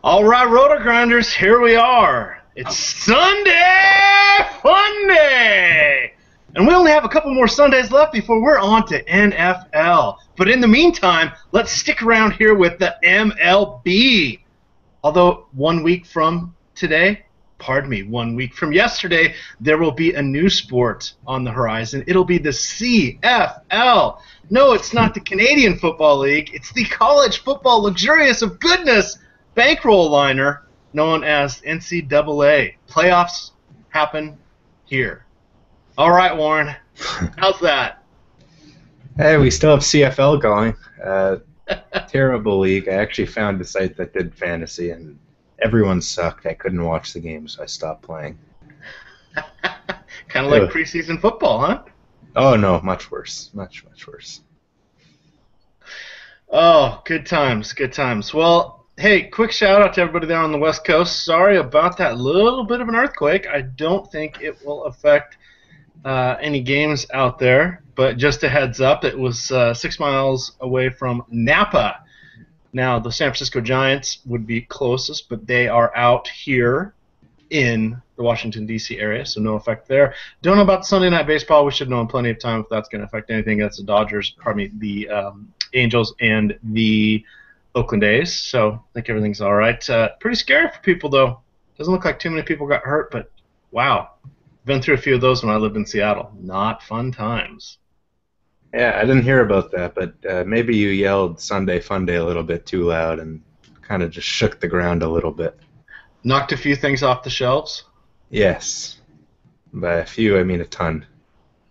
All right, Roto Grinders, here we are. It's Sunday Fun Day! And we only have a couple more Sundays left before we're on to NFL. But in the meantime, let's stick around here with the MLB. Although 1 week from today, 1 week from yesterday, there will be a new sport on the horizon. It'll be the CFL. No, it's not the Canadian Football League. It's the College Football Luxurious of Goodness bankroll liner known as NCAA. Playoffs happen here. All right, Warren. How's that? Hey, we still have CFL going. Terrible league. I actually found a site that did fantasy, and everyone sucked. I couldn't watch the game, so I stopped playing. Kind of like preseason football, huh? Oh, no, much worse. Much worse. Oh, good times, good times. Well, hey, quick shout-out to everybody there on the West Coast. Sorry about that little bit of an earthquake. I don't think it will affect any games out there, but just a heads up, it was 6 miles away from Napa. Now, the San Francisco Giants would be closest, but they are out here in the Washington, D.C. area, so no effect there. Don't know about Sunday Night Baseball. We should know in plenty of time if that's going to affect anything. That's the Angels and the Oakland A's, so I think everything's all right. Pretty scary for people, though. Doesn't look like too many people got hurt, but wow. Been through a few of those when I lived in Seattle. Not fun times. Yeah, I didn't hear about that, but maybe you yelled Sunday Fun Day a little bit too loud and kind of just shook the ground a little bit. Knocked a few things off the shelves? Yes. By a few, I mean a ton.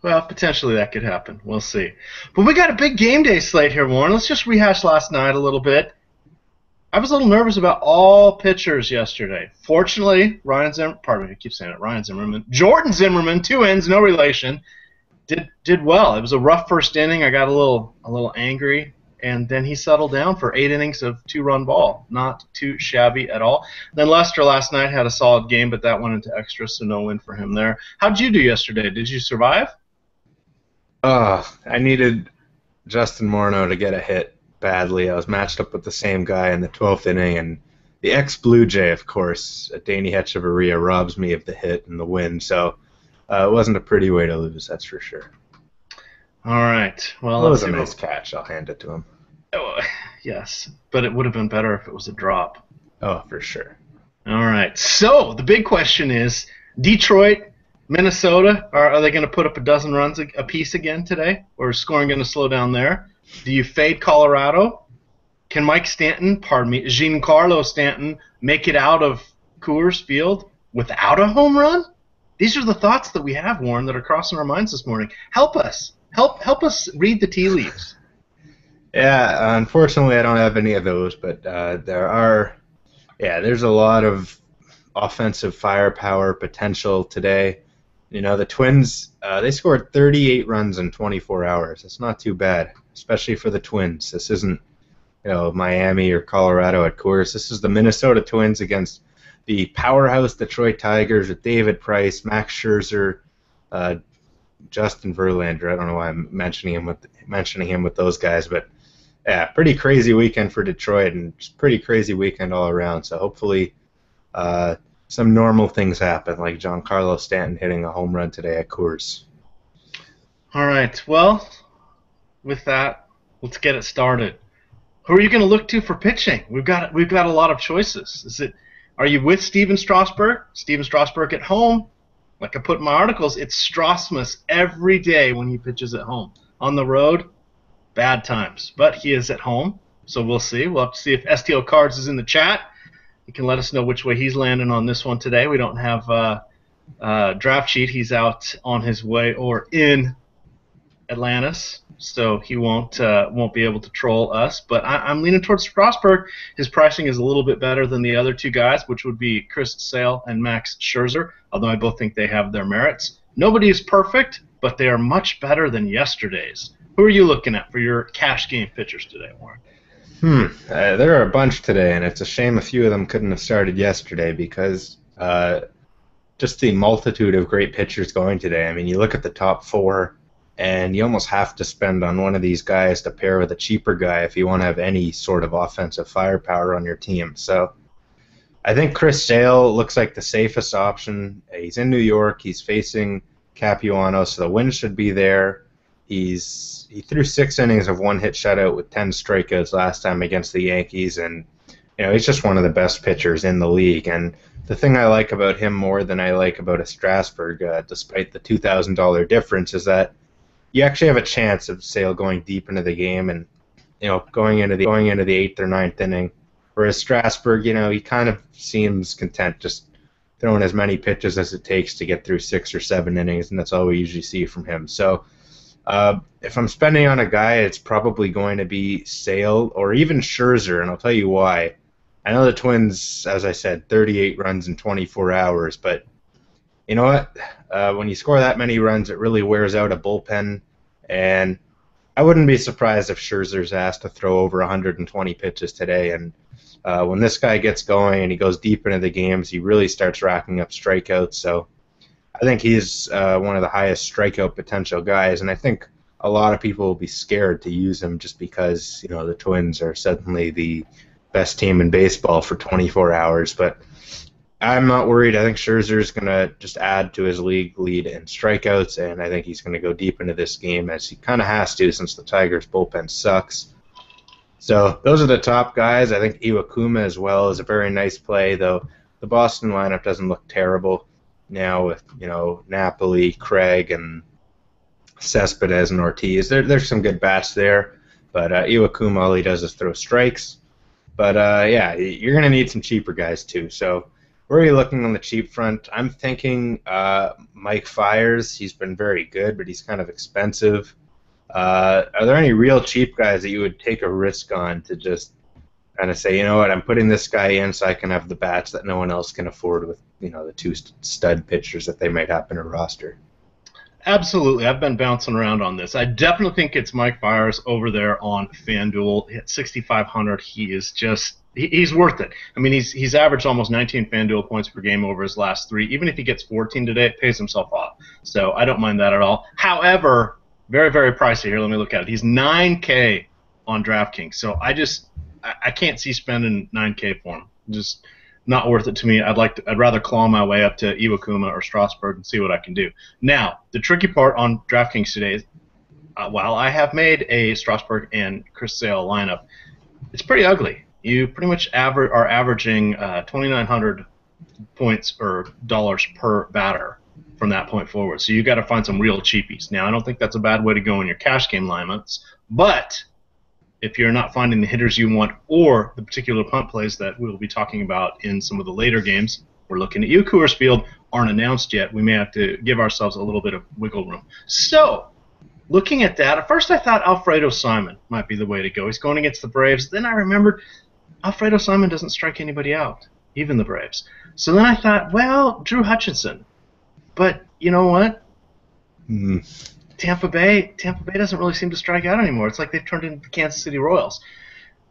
Well, potentially that could happen. We'll see. But we got a big game day slate here, Warren. Let's just rehash last night a little bit. I was a little nervous about all pitchers yesterday. Fortunately, Ryan Zimmerman, Jordan Zimmerman, two ends, no relation, did well. It was a rough first inning. I got a little angry, and then he settled down for 8 innings of 2-run ball. Not too shabby at all. Then Lester last night had a solid game, but that went into extra, so no win for him there. How'd you do yesterday? Did you survive? I needed Justin Morneau to get a hit badly. I was matched up with the same guy in the 12th inning, and the ex-Blue Jay, of course, Danny Hechavarria, robs me of the hit and the win, so it wasn't a pretty way to lose, that's for sure. All right. Well, it was a nice catch. I'll hand it to him. Oh, yes, but it would have been better if it was a drop. Oh, for sure. All right. So the big question is, Detroit, Minnesota, are they going to put up a dozen runs apiece again today, or is scoring going to slow down there? Do you fade Colorado? Can Giancarlo Stanton, make it out of Coors Field without a home run? These are the thoughts that we have, Warren, that are crossing our minds this morning. Help us. Help us read the tea leaves. Yeah, unfortunately I don't have any of those, but there's a lot of offensive firepower potential today. You know, the Twins, they scored 38 runs in 24 hours. It's not too bad, especially for the Twins. This isn't, Miami or Colorado at Coors. This is the Minnesota Twins against the powerhouse Detroit Tigers with David Price, Max Scherzer, Justin Verlander. I don't know why I'm mentioning him with those guys, but yeah, pretty crazy weekend for Detroit and just pretty crazy weekend all around. So hopefully some normal things happen, like Giancarlo Stanton hitting a home run today at Coors. All right. Well, with that, let's get it started. Who are you going to look to for pitching? We've got a lot of choices. Are you with Steven Strasburg? Steven Strasburg at home. Like I put in my articles, it's Strasmus every day when he pitches at home. On the road, bad times. But he is at home, so we'll see. We'll have to see if STL Cards is in the chat. He can let us know which way he's landing on this one today. We don't have a draft sheet. He's out on his way or in Atlantis, so he won't be able to troll us. But I'm leaning towards Strasburg. His pricing is a little bit better than the other two guys, which would be Chris Sale and Max Scherzer, although I both think they have their merits. Nobody is perfect, but they are much better than yesterday's. Who are you looking at for your cash game pitchers today, Warren? There are a bunch today, and it's a shame a few of them couldn't have started yesterday because just the multitude of great pitchers going today. I mean, you look at the top four, and you almost have to spend on one of these guys to pair with a cheaper guy if you want to have any sort of offensive firepower on your team. So I think Chris Sale looks like the safest option. He's in New York. He's facing Capuano, so the win should be there. He threw 6 innings of one-hit shutout with 10 strikeouts last time against the Yankees, and he's just one of the best pitchers in the league. And the thing I like about him more than I like about a Strasburg, despite the $2,000 difference, is that you actually have a chance of Sale going deep into the game and going into the 8th or 9th inning. Whereas Strasburg, he kind of seems content just throwing as many pitches as it takes to get through 6 or 7 innings, and that's all we usually see from him. So if I'm spending on a guy, it's probably going to be Sale or even Scherzer, and I'll tell you why. I know the Twins, as I said, 38 runs in 24 hours, but you know what? When you score that many runs, it really wears out a bullpen, and I wouldn't be surprised if Scherzer's asked to throw over 120 pitches today. And when this guy gets going and he goes deep into the games, he really starts racking up strikeouts. So I think he's one of the highest strikeout potential guys, and I think a lot of people will be scared to use him just because the Twins are suddenly the best team in baseball for 24 hours. But I'm not worried. I think Scherzer's going to just add to his league lead in strikeouts, and I think he's going to go deep into this game, as he kind of has to since the Tigers' bullpen sucks. So those are the top guys. I think Iwakuma as well is a very nice play, though the Boston lineup doesn't look terrible now with Napoli, Craig, and Cespedes and Ortiz. There's some good bats there, but Iwakuma, all he does is throw strikes. But yeah, you're going to need some cheaper guys too. So where are you looking on the cheap front? I'm thinking Mike Fiers. He's been very good, but he's kind of expensive. Are there any real cheap guys that you would take a risk on to just kind of say, you know what, I'm putting this guy in so I can have the bats that no one else can afford with the 2 stud pitchers that they might have in a roster? Absolutely. I've been bouncing around on this. I definitely think it's Mike Fiers over there on FanDuel. At 6,500, he's worth it. I mean, he's averaged almost 19 FanDuel points per game over his last 3. Even if he gets 14 today, it pays himself off. So I don't mind that at all. However, very, very pricey here. Let me look at it. He's $9K on DraftKings. So I can't see spending $9K for him. Just not worth it to me. I'd rather claw my way up to Iwakuma or Strasburg and see what I can do. Now, the tricky part on DraftKings today is, while I have made a Strasburg and Chris Sale lineup, it's pretty ugly. You pretty much are averaging 2,900 points or dollars per batter from that point forward. So you got to find some real cheapies. Now, I don't think that's a bad way to go in your cash game lineups, but if you're not finding the hitters you want or the particular punt plays that we'll be talking about in some of the later games, we're looking at Coors Field, aren't announced yet. We may have to give ourselves a little bit of wiggle room. So, looking at that, at first I thought Alfredo Simon might be the way to go. He's going against the Braves. Then I remembered Alfredo Simon doesn't strike anybody out, even the Braves. So then I thought, well, Drew Hutchinson. But you know what? Tampa Bay doesn't really seem to strike out anymore. It's like they've turned into the Kansas City Royals.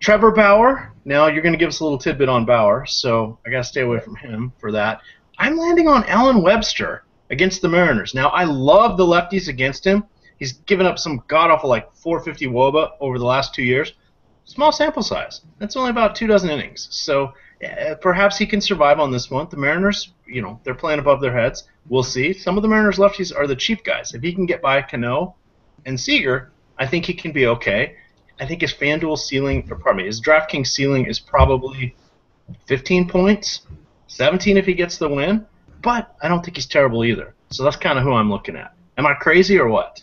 Trevor Bauer. Now you're going to give us a little tidbit on Bauer, so I got to stay away from him for that. I'm landing on Alan Webster against the Mariners. Now I love the lefties against him. He's given up some god-awful 450 WOBA over the last 2 years. Small sample size. That's only about 24 innings. So perhaps he can survive on this one. The Mariners, they're playing above their heads. We'll see. Some of the Mariners lefties are the cheap guys. If he can get by Cano and Seager, I think he can be okay. I think his FanDuel ceiling, his DraftKings ceiling is probably 15 points, 17 if he gets the win, but I don't think he's terrible either. So that's kind of who I'm looking at. Am I crazy or what?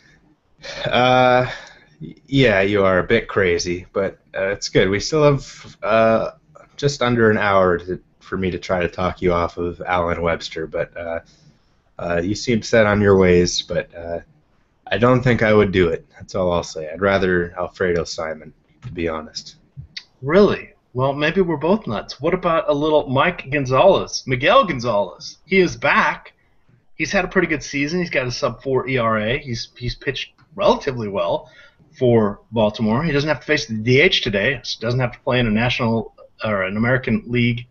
Yeah, you are a bit crazy, but it's good. We still have just under an hour for me to try to talk you off of Alan Webster, but you seem set on your ways, but I don't think I would do it. That's all I'll say. I'd rather Alfredo Simon, to be honest. Really? Well, maybe we're both nuts. What about a little Miguel Gonzalez? He is back. He's had a pretty good season. He's got a sub-4 ERA. He's pitched relatively well for Baltimore. He doesn't have to face the DH today. He doesn't have to play in a national or an American League,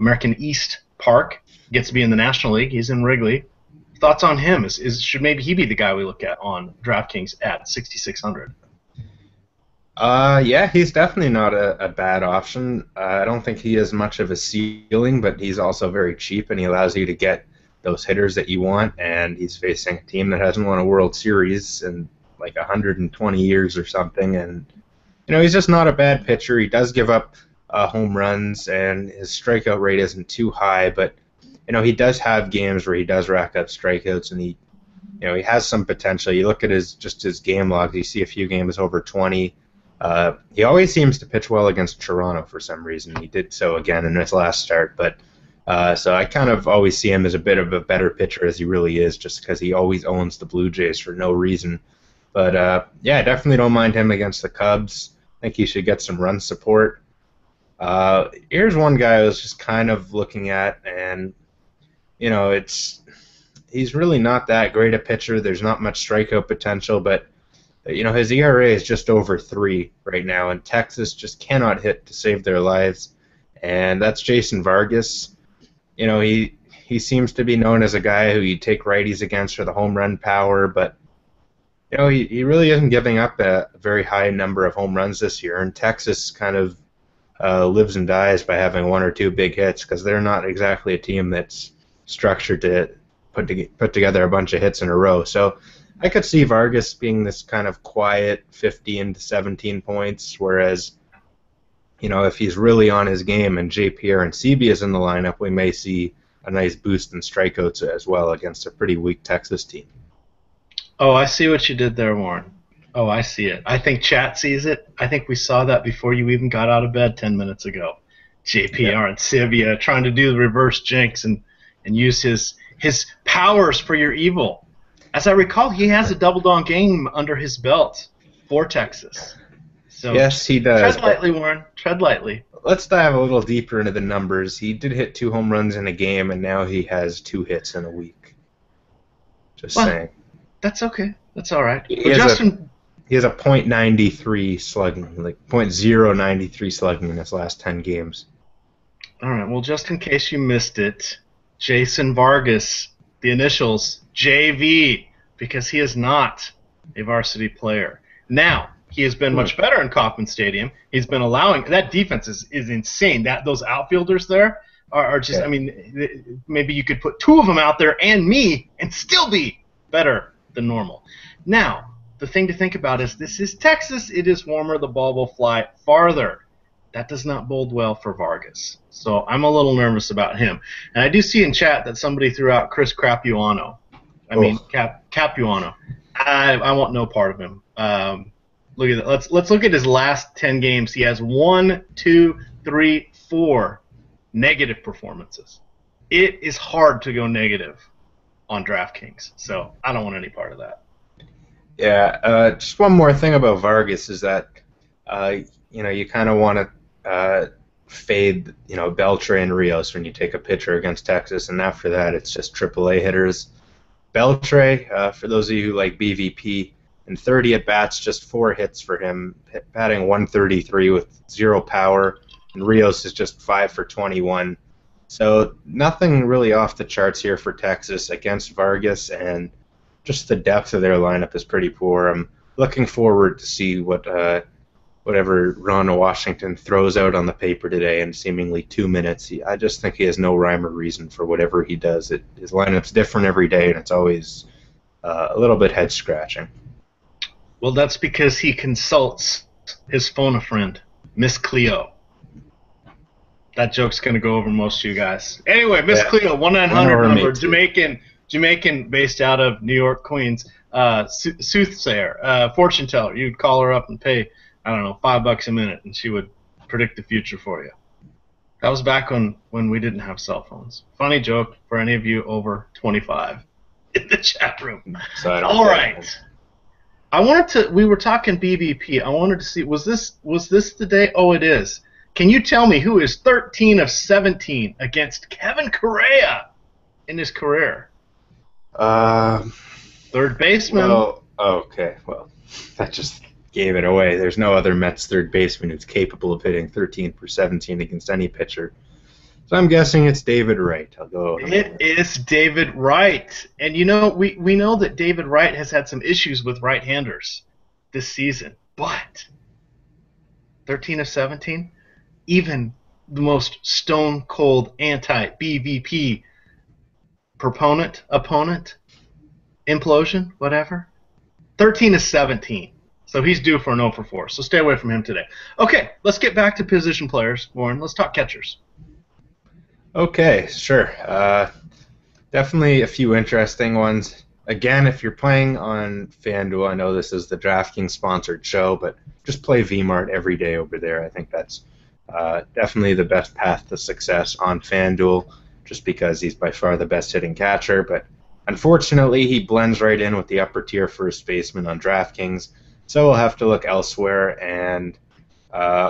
American East park. He gets to be in the National League. He's in Wrigley. Thoughts on him? Should maybe he be the guy we look at on DraftKings at 6,600? Yeah, he's definitely not a bad option. I don't think he has much of a ceiling, but he's also very cheap, and he allows you to get those hitters that you want. And he's facing a team that hasn't won a World Series in like 120 years or something. And he's just not a bad pitcher. He does give up home runs, and his strikeout rate isn't too high, but he does have games where he does rack up strikeouts, and he has some potential. You look at his game logs, you see a few games over 20. He always seems to pitch well against Toronto for some reason. He did so again in his last start, but so I kind of always see him as a bit of a better pitcher as he really is, just because he always owns the Blue Jays for no reason. But yeah, I definitely don't mind him against the Cubs. I think he should get some run support. Here's one guy I was just kind of looking at, and he's really not that great a pitcher. There's not much strikeout potential, but his ERA is just over 3 right now, and Texas just cannot hit to save their lives, and that's Jason Vargas. He seems to be known as a guy who you take righties against for the home run power, but he really isn't giving up a very high number of home runs this year, and Texas kind of lives and dies by having 1 or 2 big hits, because they're not exactly a team that's structured to put together a bunch of hits in a row. So I could see Vargas being this kind of quiet 15 to 17 points, whereas, if he's really on his game and JPR and CB is in the lineup, we may see a nice boost in strikeouts as well against a pretty weak Texas team. Oh, I see what you did there, Warren. Oh, I see it. I think chat sees it. I think we saw that before you even got out of bed 10 minutes ago. JPR and Sivia trying to do the reverse jinx and use his powers for your evil. As I recall, he has a double-down game under his belt for Texas. So yes, he does. Tread lightly, Warren. Tread lightly. Let's dive a little deeper into the numbers. He did hit 2 home runs in a game, and now he has 2 hits in a week. Just saying. That's okay. That's all right. He has a .93 slugging, like .093 slugging in his last 10 games. All right. Well, just in case you missed it, Jason Vargas, the initials JV, because he is not a varsity player. Now, he has been much better in Kauffman Stadium. He's been allowing – that defense is insane. Those outfielders there are just – I mean, maybe you could put 2 of them out there and me and still be better than normal. Now, the thing to think about is this is Texas. It is warmer. The ball will fly farther. That does not bode well for Vargas. So I'm a little nervous about him. And I do see in chat that somebody threw out Chris Capuano. Capuano. I want no part of him. Look at that. Let's look at his last 10 games. He has 1, 2, 3, 4 negative performances. It is hard to go negative on DraftKings. So I don't want any part of that. Yeah. Just one more thing about Vargas is that you kind of want to fade Beltre and Rios when you take a pitcher against Texas, and after that it's just AAA hitters. Beltre, for those of you who like BVP, in 30 at-bats, just 4 hits for him, batting .133 with 0 power, and Rios is just 5 for 21. So nothing really off the charts here for Texas against Vargas, and just the depth of their lineup is pretty poor. I'm looking forward to see whatever Ron Washington throws out on the paper today in seemingly 2 minutes. I just think he has no rhyme or reason for whatever he does. His lineup's different every day, and it's always a little bit head-scratching. Well, that's because he consults his phone-a-friend, Miss Cleo. That joke's going to go over most of you guys. Anyway, Miss Cleo, 1-900 number, Jamaican based out of New York, Queens, soothsayer, fortune teller. You'd call her up and pay, I don't know, $5 a minute, and she would predict the future for you. That was back when we didn't have cell phones. Funny joke for any of you over 25 in the chat room. All right. We were talking BBP. I wanted to see, was this the day? Oh, it is. Can you tell me who is 13 of 17 against Kevin Correa in his career? Third baseman. Well, okay. Well, that just gave it away. There's no other Mets third baseman who's capable of hitting 13 for 17 against any pitcher. So I'm guessing it's David Wright. I'll go. It is David Wright. And you know, we know that David Wright has had some issues with right-handers this season, but 13 of 17, even the most stone-cold anti-BVP opponent, implosion, whatever, 13 of 17. So he's due for an 0 for 4. So stay away from him today. Okay, let's get back to position players, Warren. Let's talk catchers. Okay, sure. Definitely a few interesting ones. Again, if you're playing on FanDuel, I know this is the DraftKings sponsored show, but just play VMart every day over there. I think that's definitely the best path to success on FanDuel, just because he's by far the best hitting catcher. But unfortunately, he blends right in with the upper tier first baseman on DraftKings, so we'll have to look elsewhere. And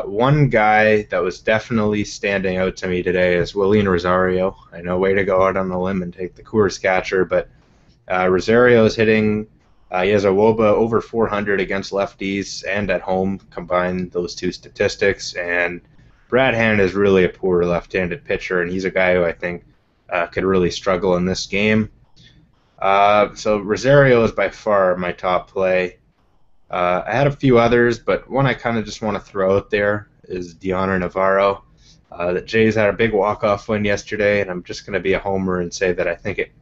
one guy that was definitely standing out to me today is Willian Rosario. I know, way to go out on a limb and take the Coors catcher, but Rosario is hitting. He has a WOBA over 400 against lefties and at home. Combine those two statistics, and Brad Hand is really a poor left-handed pitcher, and he's a guy who I think could really struggle in this game. So Rosario is by far my top play. I had a few others, but one I kind of just want to throw out there is Dioner Navarro. The Jays had a big walk-off win yesterday, and I'm just going to be a homer and say that I think it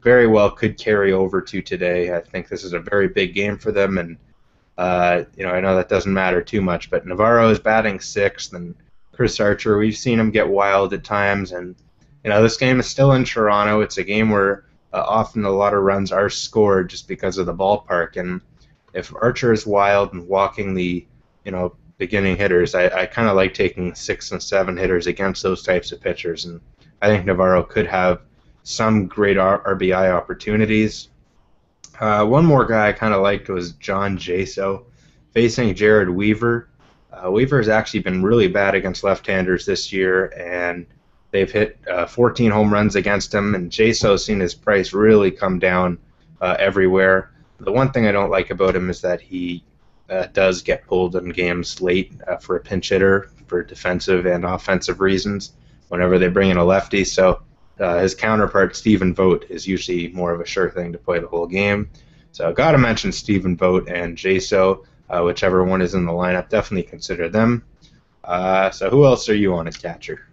very well could carry over to today. I think this is a very big game for them, and I know that doesn't matter too much, but Navarro is batting sixth, and Chris Archer, we've seen him get wild at times, and this game is still in Toronto. It's a game where often a lot of runs are scored just because of the ballpark, and if Archer is wild and walking the beginning hitters, I kind of like taking 6 and 7 hitters against those types of pitchers, and I think Navarro could have some great RBI opportunities. One more guy I kind of liked was John Jaso facing Jared Weaver. Weaver has actually been really bad against left-handers this year, and they've hit 14 home runs against him, and Jaso has seen his price really come down everywhere. The one thing I don't like about him is that he does get pulled in games late for a pinch hitter for defensive and offensive reasons whenever they bring in a lefty. So his counterpart, Stephen Vogt, is usually more of a sure thing to play the whole game. So I've got to mention Stephen Vogt and Jaso, whichever one is in the lineup. Definitely consider them. So who else are you on as catcher?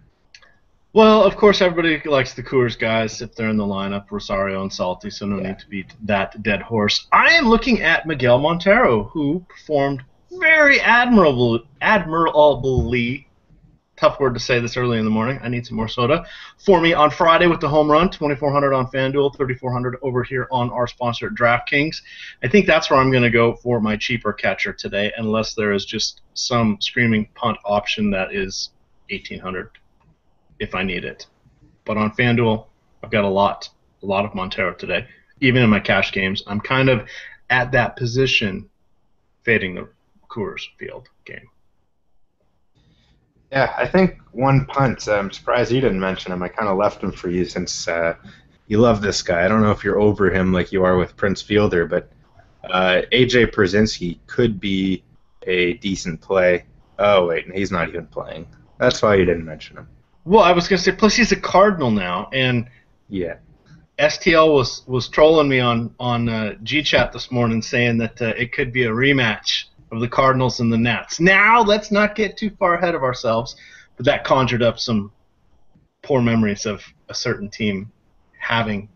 Well, of course, everybody likes the Coors guys if they're in the lineup, Rosario and Salty, so no need to beat that dead horse. I am looking at Miguel Montero, who performed very admirably, tough word to say this early in the morning, I need some more soda, for me on Friday with the home run, 2,400 on FanDuel, 3,400 over here on our sponsor at DraftKings. I think that's where I'm going to go for my cheaper catcher today, unless there is just some screaming punt option that is 1,800. If I need it. But on FanDuel, I've got a lot of Montero today. Even in my cash games, I'm kind of at that position fading the Coors Field game. Yeah, I think one punt, I'm surprised you didn't mention him. I kind of left him for you since you love this guy. I don't know if you're over him like you are with Prince Fielder, but A.J. Przinsky could be a decent play. Oh, wait, he's not even playing. That's why you didn't mention him. Well, I was going to say, plus he's a Cardinal now, and yeah, STL was trolling me on GChat this morning saying that it could be a rematch of the Cardinals and the Nats. Now, let's not get too far ahead of ourselves, but that conjured up some poor memories of a certain team having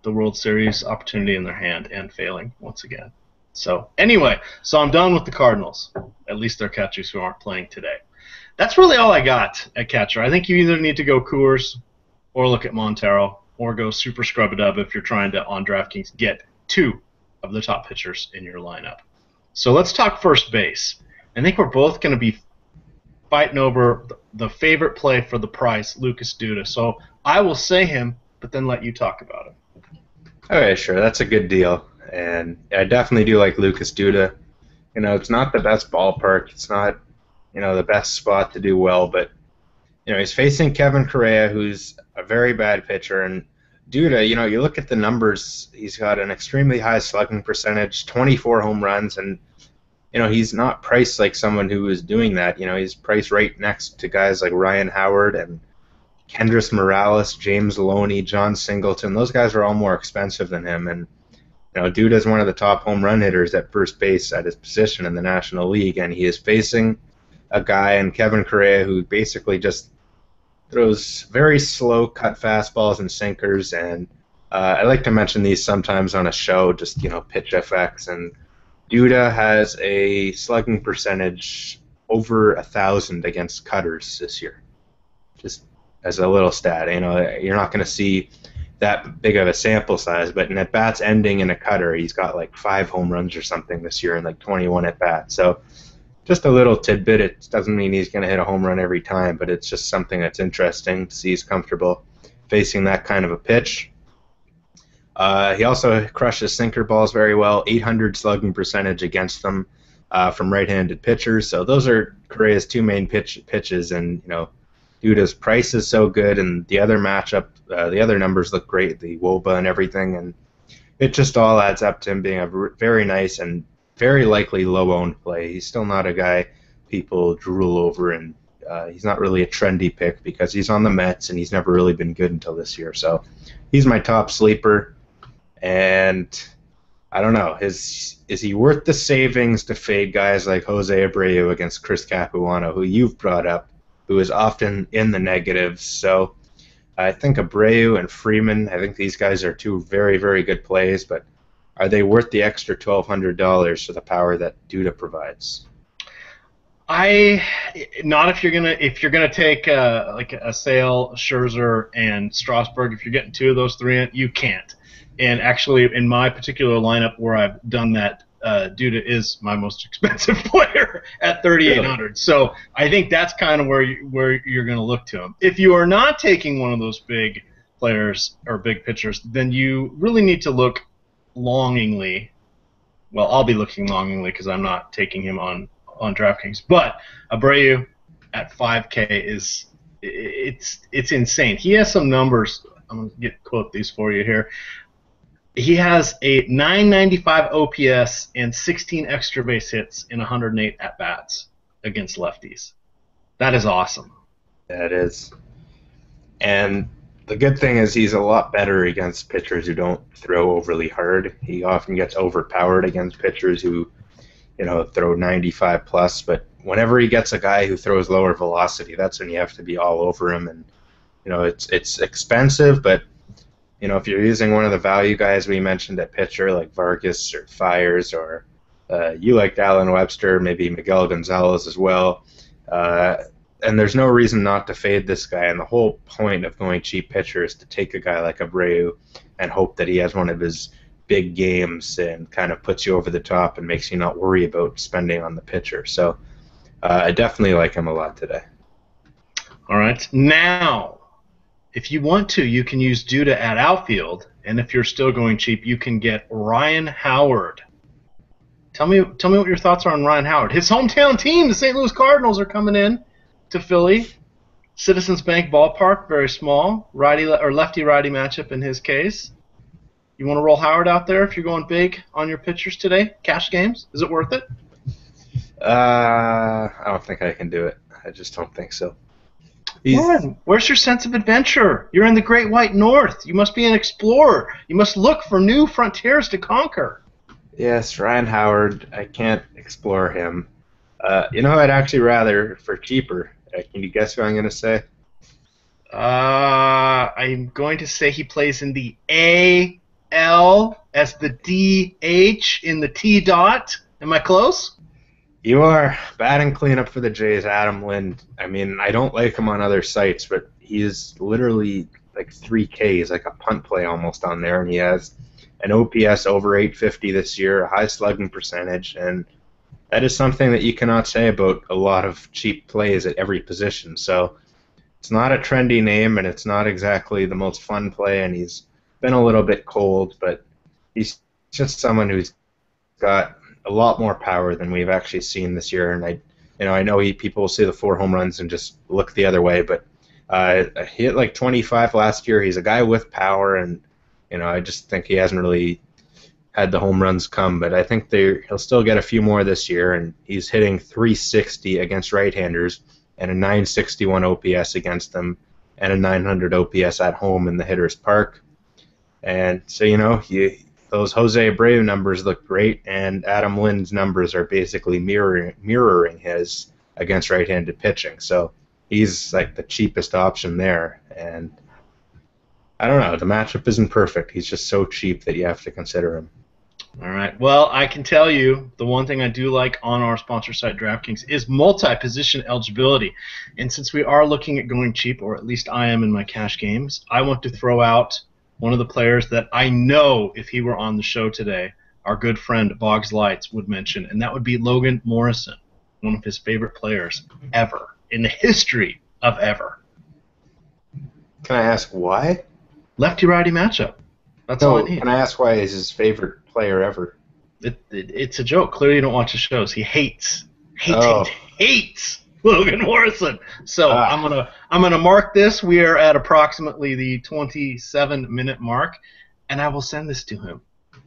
the World Series opportunity in their hand and failing once again. So anyway, I'm done with the Cardinals, at least their catchers who aren't playing today. That's really all I got at catcher. I think you either need to go Coors or look at Montero or go super scrub-a-dub if you're trying to, on DraftKings, get 2 of the top pitchers in your lineup. So let's talk first base. I think we're both going to be fighting over the favorite play for the price, Lucas Duda. So I will say him, but then let you talk about him. Okay, sure. That's a good deal. And I definitely do like Lucas Duda. It's not the best ballpark. It's not the best spot to do well, but he's facing Kevin Correa, who's a very bad pitcher, and Duda, you look at the numbers, he's got an extremely high slugging percentage, 24 home runs, and he's not priced like someone who is doing that. He's priced right next to guys like Ryan Howard and Kendrys Morales, James Loney, John Singleton. Those guys are all more expensive than him, and dude is one of the top home run hitters at first base at his position in the National League, and he is facing a guy in Kevin Correa who basically just throws very slow cut fastballs and sinkers, and I like to mention these sometimes on a show, just pitch FX, and Duda has a slugging percentage over 1,000 against cutters this year. Just as a little stat, you're not going to see that big of a sample size, but in at bats ending in a cutter, he's got like 5 home runs or something this year and like 21 at bats. So just a little tidbit. It doesn't mean he's going to hit a home run every time, but it's just something that's interesting to see he's comfortable facing that kind of a pitch. He also crushes sinker balls very well, 800 slugging percentage against them from right-handed pitchers. So those are Correa's 2 main pitches, and Duda's price is so good, and the other matchup, the other numbers look great, the WOBA and everything, and it just all adds up to him being a very nice and very likely low-owned play. He's still not a guy people drool over, and he's not really a trendy pick because he's on the Mets, and he's never really been good until this year. So he's my top sleeper, and I don't know, is he worth the savings to fade guys like Jose Abreu against Chris Capuano, who you've brought up, who is often in the negatives? So I think Abreu and Freeman, I think these guys are 2 very, very good plays, but are they worth the extra $1,200 for the power that Duda provides? Not if you're gonna take like a Sale, Scherzer, and Strasburg. If you're getting 2 of those 3 in, you can't. And actually, in my particular lineup where I've done that, Duda is my most expensive player at $3,800. Really? So I think that's kind of where you're going to look to him. If you are not taking one of those big players or big pitchers, then you really need to look longingly. Well, I'll be looking longingly because I'm not taking him on DraftKings. But Abreu at $5K is it's insane. He has some numbers. I'm going to quote these for you here. He has a 995 OPS and 16 extra base hits in 108 at-bats against lefties. That is awesome. That is. And the good thing is he's a lot better against pitchers who don't throw overly hard. He often gets overpowered against pitchers who, throw 95 plus. But whenever he gets a guy who throws lower velocity, that's when you have to be all over him. And it's expensive, but if you're using one of the value guys we mentioned at pitcher, like Vargas or Fires, or you liked Alan Webster, maybe Miguel Gonzalez as well, and there's no reason not to fade this guy. And the whole point of going cheap pitcher is to take a guy like Abreu and hope that he has one of his big games and kind of puts you over the top and makes you not worry about spending on the pitcher. So I definitely like him a lot today. All right. Now, if you want to, you can use Duda at outfield, and if you're still going cheap, you can get Ryan Howard. Tell me what your thoughts are on Ryan Howard. His hometown team, the St. Louis Cardinals, are coming in to Philly. Citizens Bank Ballpark, very small, lefty-righty matchup in his case. You want to roll Howard out there if you're going big on your pitchers today? Cash games? Is it worth it? I don't think I can do it. I just don't think so. Warren, where's your sense of adventure? You're in the Great White North. You must be an explorer. You must look for new frontiers to conquer. Yes, Ryan Howard. I can't explore him. I'd actually rather for cheaper. Can you guess who I'm going to say? I'm going to say he plays in the AL as the DH in the T dot. Am I close? You are. Batting cleanup for the Jays, Adam Lind. I mean, I don't like him on other sites, but he is literally like 3K. He's like a punt play almost on there, and he has an OPS over 850 this year, a high slugging percentage, and that is something that you cannot say about a lot of cheap plays at every position. So it's not a trendy name, and it's not exactly the most fun play, and he's been a little bit cold, but he's just someone who's got a lot more power than we've actually seen this year. And I know people will see the 4 home runs and just look the other way, but he hit like 25 last year. He's a guy with power, and I just think he hasn't really had the home runs come, but I think he'll still get a few more this year, and he's hitting 360 against right-handers and a 961 OPS against them, and a 900 OPS at home in the hitter's park. And so, you know, those Jose Abreu numbers look great, and Adam Lynn's numbers are basically mirroring his against right-handed pitching. So he's like the cheapest option there. And I don't know, the matchup isn't perfect. He's just so cheap that you have to consider him. All right. Well, I can tell you the one thing I do like on our sponsor site, DraftKings, is multi-position eligibility. And since we are looking at going cheap, or at least I am in my cash games, I want to throw out one of the players that I know if he were on the show today, our good friend Boggs Lights would mention, and that would be Logan Morrison, one of his favorite players ever in the history of ever. Can I ask why? Lefty-righty matchup. That's all I need. Can I ask why he's his favorite player ever? It's a joke. Clearly you don't watch his shows. He hates Logan Morrison. So I'm gonna mark this. We are at approximately the 27-minute mark, and I will send this to him.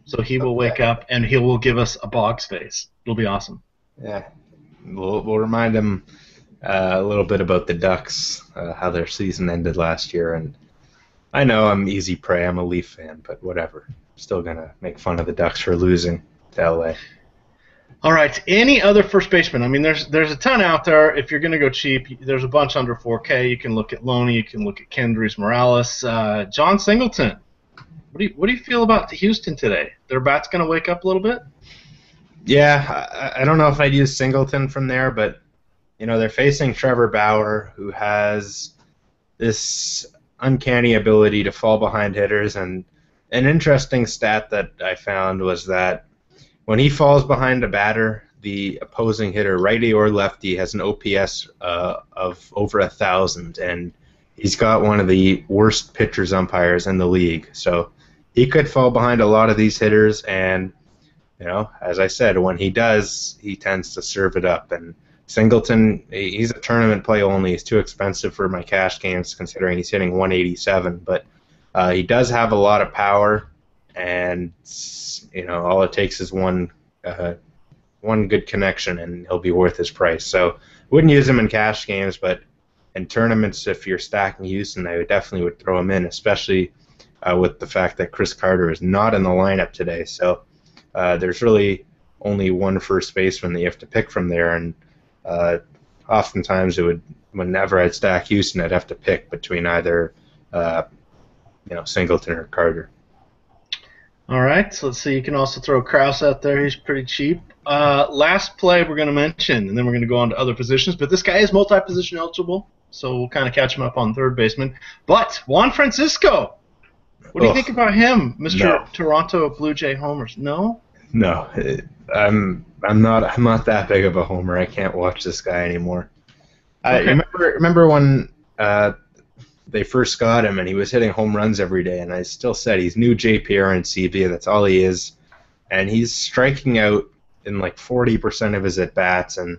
So he will wake up and he will give us a Boggs face. It'll be awesome. Yeah, we'll remind him a little bit about the Ducks, how their season ended last year, and I know I'm easy prey. I'm a Leaf fan, but whatever. Still gonna make fun of the Ducks for losing to LA. All right. Any other first baseman? I mean, there's a ton out there. If you're gonna go cheap, there's a bunch under 4K. You can look at Loney. You can look at Kendrys Morales. John Singleton. What do you feel about Houston today? Their bat's gonna wake up a little bit. Yeah, I don't know if I'd use Singleton from there, but you know they're facing Trevor Bauer, who has this uncanny ability to fall behind hitters. And an interesting stat that I found was that when he falls behind a batter, the opposing hitter, righty or lefty, has an OPS of over 1,000, and he's got one of the worst pitchers umpires in the league. So he could fall behind a lot of these hitters, and you know, as I said, when he does, he tends to serve it up. And Singleton, he's a tournament play only. He's too expensive for my cash games, considering he's hitting 187. But he does have a lot of power, and you know, all it takes is one good connection, and he'll be worth his price. So wouldn't use him in cash games, but in tournaments, if you're stacking Houston, I definitely would throw him in, especially with the fact that Chris Carter is not in the lineup today. So there's really only one first baseman that you have to pick from there, and oftentimes whenever I'd stack Houston, I'd have to pick between either Singleton or Carter. All right, so let's see. You can also throw Krause out there. He's pretty cheap. Last play we're going to mention, and then we're going to go on to other positions. But this guy is multi-position eligible, so we'll kind of catch him up on third baseman. But Juan Francisco, what do you think about him, Mr. Toronto Blue Jay homers? No. No, I'm not that big of a homer. I can't watch this guy anymore. Okay. Remember when they first got him and he was hitting home runs every day, and I still said he's new JPR and CB, that's all he is, and he's striking out in like 40% of his at bats, and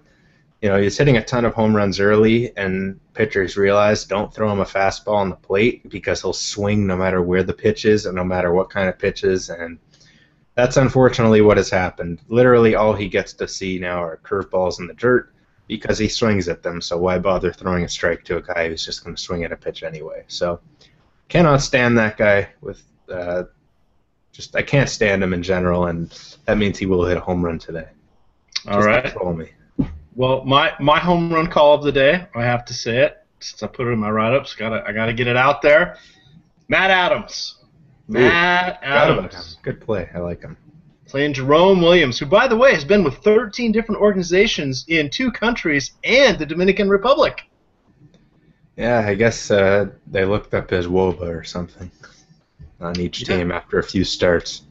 you know he's hitting a ton of home runs early, and pitchers realize don't throw him a fastball on the plate because he'll swing no matter where the pitch is and no matter what kind of pitch is, and that's unfortunately what has happened. Literally all he gets to see now are curveballs in the dirt because he swings at them, so why bother throwing a strike to a guy who's just going to swing at a pitch anyway? So cannot stand that guy. I can't stand him in general, and that means he will hit a home run today. All right. Control me. Well, my home run call of the day, I have to say it, since I put it in my write-ups, I gotta get it out there. Matt Adams. Matt Adams. Good play. I like him. Playing Jerome Williams, who, by the way, has been with 13 different organizations in 2 countries and the Dominican Republic. Yeah, I guess they looked up his WOBA or something on each team after a few starts.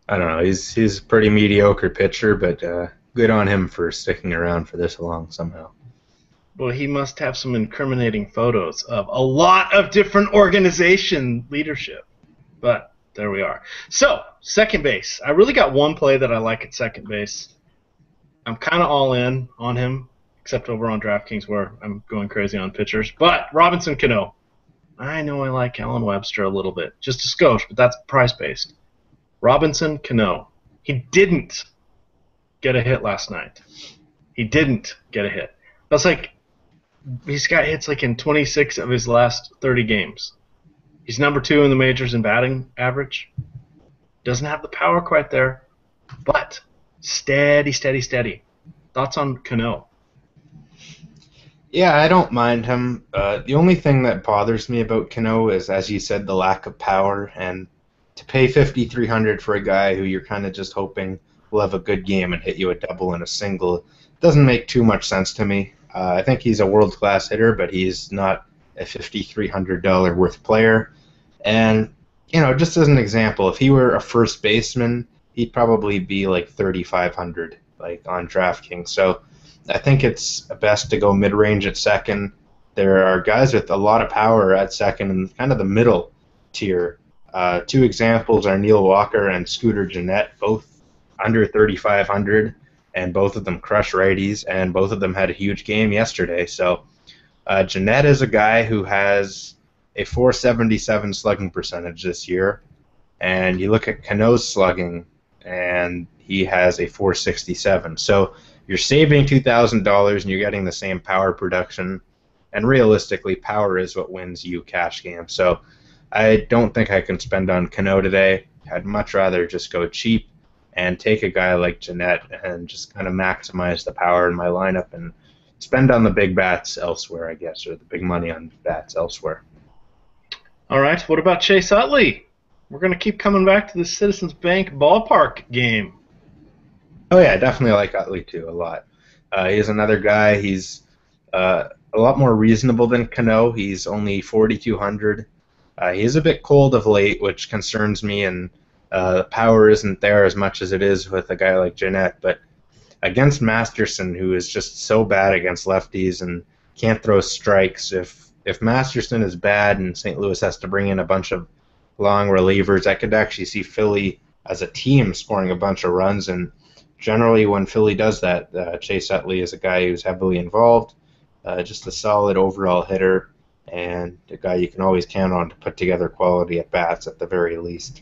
I don't know. He's a pretty mediocre pitcher, but good on him for sticking around for this long somehow. Well, he must have some incriminating photos of a lot of different organization leadership. But there we are. So, second base. I really got one play that I like at second base. I'm kind of all in on him, except over on DraftKings where I'm going crazy on pitchers. But Robinson Cano. I know I like Alan Webster a little bit. Just a skosh, but that's price-based. Robinson Cano. He didn't get a hit last night. He didn't get a hit. That's like He's got hits like in 26 of his last 30 games. He's number 2 in the majors in batting average. Doesn't have the power quite there, but steady, steady, steady. Thoughts on Cano? Yeah, I don't mind him. The only thing that bothers me about Cano is, as you said, the lack of power, and to pay $5,300 for a guy who you're kind of just hoping will have a good game and hit you a double and a single doesn't make too much sense to me. I think he's a world-class hitter, but he's not a $5,300 worth player. And, just as an example, if he were a first baseman, he'd probably be like 3,500 like on DraftKings. So I think it's best to go mid-range at second. There are guys with a lot of power at second and kind of the middle tier. 2 examples are Neil Walker and Scooter Gennett, both under 3,500, and both of them crush righties, and both of them had a huge game yesterday. So Gennett is a guy who has a .477 slugging percentage this year, and you look at Cano's slugging, and he has a .467. So you're saving $2,000 and you're getting the same power production, and realistically, power is what wins you cash games. So I don't think I can spend on Cano today. I'd much rather just go cheap and take a guy like Gennett and just kind of maximize the power in my lineup and spend on the big bats elsewhere, I guess, or the big money on bats elsewhere. All right, what about Chase Utley? We're going to keep coming back to the Citizens Bank ballpark game. Oh, yeah, I definitely like Utley, too, a lot. He's another guy. He's a lot more reasonable than Cano. He's only 4,200. He's a bit cold of late, which concerns me, and the power isn't there as much as it is with a guy like Gennett. But against Masterson, who is just so bad against lefties and can't throw strikes, if Masterson is bad and St. Louis has to bring in a bunch of long relievers, I could actually see Philly as a team scoring a bunch of runs. And generally when Philly does that, Chase Utley is a guy who's heavily involved, just a solid overall hitter, and a guy you can always count on to put together quality at bats at the very least.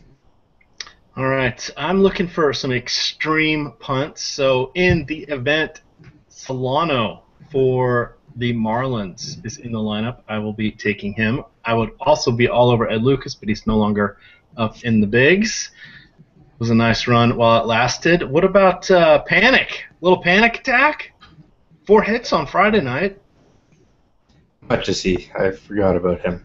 All right, I'm looking for some extreme punts. So in the event Solano for the Marlins is in the lineup, I will be taking him. I would also be all over Ed Lucas, but he's no longer up in the bigs. It was a nice run while it lasted. What about Panic? Little panic attack? 4 hits on Friday night. How much is he? I forgot about him.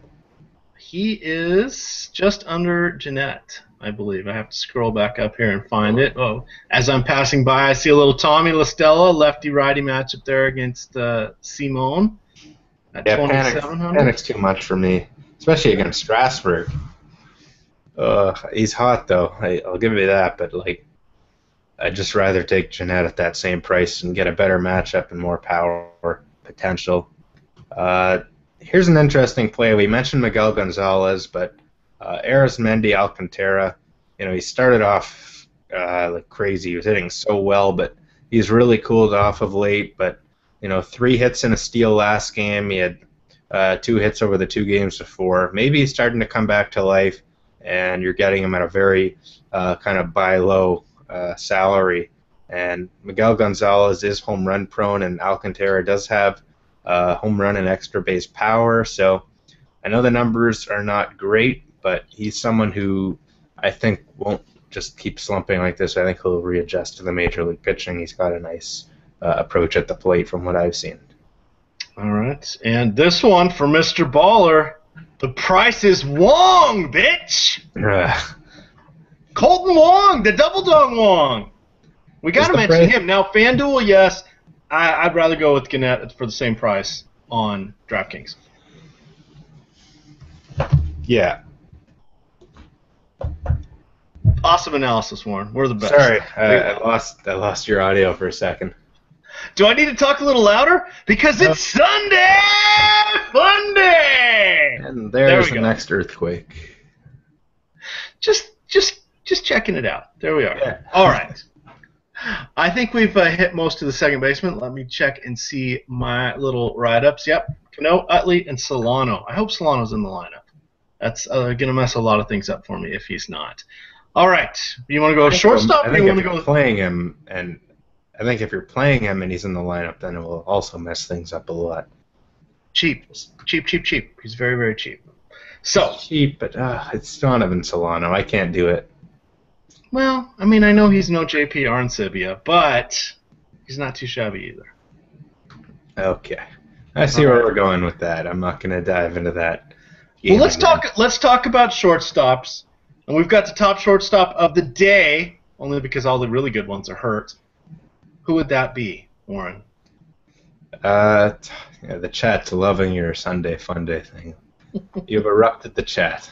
He is just under Gennett, I believe. I have to scroll back up here and find it. Oh, as I'm passing by, I see a little Tommy La Stella lefty-righty matchup there against Simone at 2,700. Panic's too much for me, especially against Strasburg. He's hot though. I'll give you that, but I'd just rather take Gennett at that same price and get a better matchup and more power potential. Here's an interesting play. We mentioned Miguel Gonzalez, but Arismendi Alcantara, he started off like crazy. He was hitting so well, but he's really cooled off of late. But 3 hits and a steal last game. He had 2 hits over the 2 games before. Maybe he's starting to come back to life, and you're getting him at a very kind of buy low salary. And Miguel Gonzalez is home run prone, and Alcantara does have home run and extra base power. So I know the numbers are not great, but he's someone who I think won't just keep slumping like this. I think he'll readjust to the major league pitching. He's got a nice approach at the plate from what I've seen. All right, and this one for Mr. Baller. The price is Wong, bitch! Colton Wong, the double dong Wong. We got to mention him. Now, FanDuel, yes. I'd rather go with Gennett for the same price on DraftKings. Yeah. Awesome analysis, Warren. We're the best. Sorry, I lost your audio for a second. Do I need to talk a little louder? Because it's Sunday Fun Day! And there's the next earthquake. Just checking it out. There we are. Yeah. All right. I think we've hit most of the second baseman. Let me check and see my little write-ups. Yep. Cano, Utley, and Solano. I hope Solano's in the lineup. That's going to mess a lot of things up for me if he's not. All right. You want to go shortstop? I think if you're playing him, and I think if you're playing him and he's in the lineup, then it will also mess things up a lot. Cheap. Cheap, cheap, cheap. He's very, very cheap. So. It's cheap, but it's Donovan Solano. I can't do it. Well, I mean, I know he's no JP Arncibia, but he's not too shabby either. Okay. I see where we're going with that. I'm not going to dive into that. Well, let's talk about shortstops. And we've got the top shortstop of the day, only because all the really good ones are hurt. Who would that be, Warren? Yeah, the chat's loving your Sunday Funday thing. You've erupted the chat.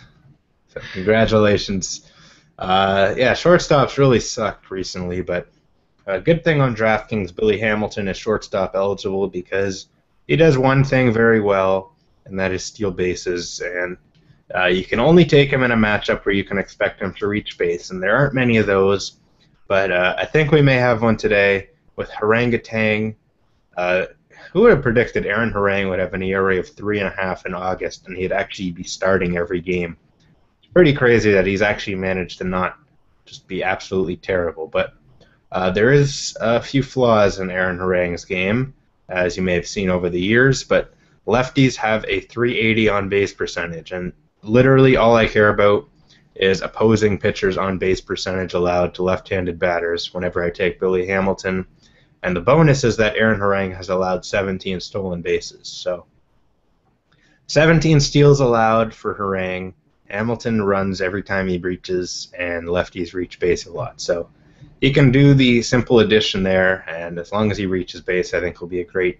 So congratulations. Yeah, shortstops really sucked recently, but a good thing on DraftKings, Billy Hamilton is shortstop eligible because he does one thing very well, and that is steal bases. And you can only take him in a matchup where you can expect him to reach base, and there aren't many of those. But I think we may have one today with Harangatang. Who would have predicted Aaron Harang would have an ERA of 3.5 in August, and he'd actually be starting every game? It's pretty crazy that he's actually managed to not just be absolutely terrible. But there is a few flaws in Aaron Harang's game, as you may have seen over the years, but lefties have a 380 on-base percentage, and literally all I care about is opposing pitchers' on-base percentage allowed to left-handed batters whenever I take Billy Hamilton. And the bonus is that Aaron Harang has allowed 17 stolen bases. So 17 steals allowed for Harang. Hamilton runs every time he reaches, and lefties reach base a lot. So he can do the simple addition there, and as long as he reaches base, I think he'll be a great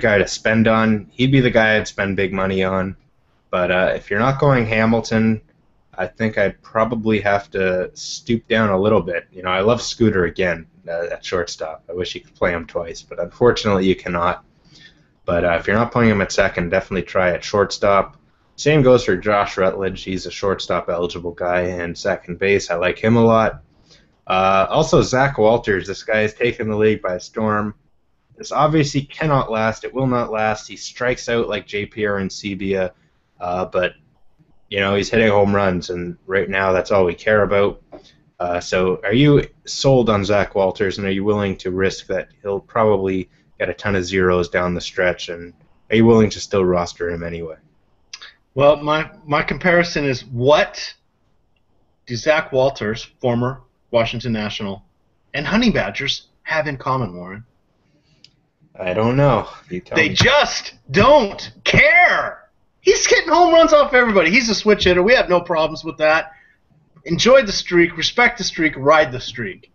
guy to spend on. He'd be the guy I'd spend big money on. But if you're not going Hamilton, I think I'd probably have to stoop down a little bit. You know, I love Scooter again at shortstop. I wish you could play him twice, but unfortunately you cannot. But if you're not playing him at second, definitely try at shortstop. Same goes for Josh Rutledge. He's a shortstop-eligible guy, and second base, I like him a lot. Also, Zach Walters. This guy has taken the league by storm. This obviously cannot last. It will not last. He strikes out like JPR and Sebia, but you know, he's hitting home runs, and right now that's all we care about. So are you sold on Zach Walters, and are you willing to risk that he'll probably get a ton of zeros down the stretch, and are you willing to still roster him anyway? Well, my comparison is, what do Zach Walters, former Washington National, and Honey Badgers have in common, Warren? I don't know. They just don't care. He's getting home runs off everybody. He's a switch hitter. We have no problems with that. Enjoy the streak, respect the streak, ride the streak.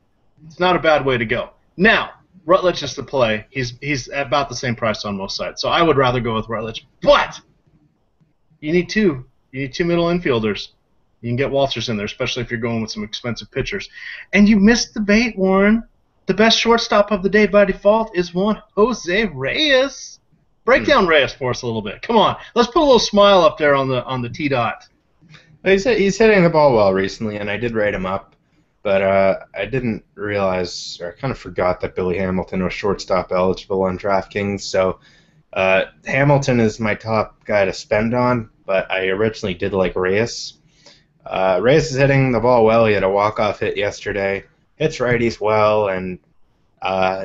It's not a bad way to go. Now, Rutledge is the play. He's about the same price on most sides, so I would rather go with Rutledge. But you need two. You need two middle infielders. You can get Walters in there, especially if you're going with some expensive pitchers. And you missed the bait, Warren. The best shortstop of the day by default is one Jose Reyes. Break down Reyes for us a little bit. Come on, let's put a little smile up there on the T dot. He's hitting the ball well recently, and I did write him up, but I didn't realize, or I kind of forgot that Billy Hamilton was shortstop eligible on DraftKings. So Hamilton is my top guy to spend on, but I originally did like Reyes. Reyes is hitting the ball well. He had a walk-off hit yesterday. Hits righties well, and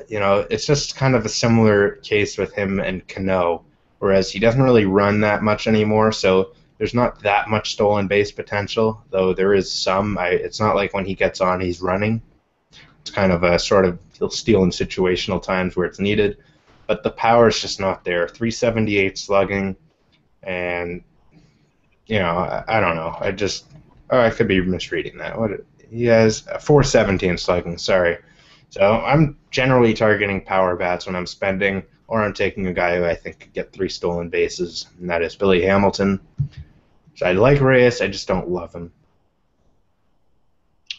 you know, it's just kind of a similar case with him and Cano, whereas he doesn't really run that much anymore, so there's not that much stolen base potential, though there is some. It's not like when he gets on, he's running. It's kind of a sort of, he'll steal in situational times where it's needed, but the power's just not there. 378 slugging, and you know, I don't know. I could be misreading that. He has a 417 slugging, sorry. So I'm generally targeting power bats when I'm spending, or I'm taking a guy who I think could get 3 stolen bases, and that is Billy Hamilton. So I like Reyes, I just don't love him.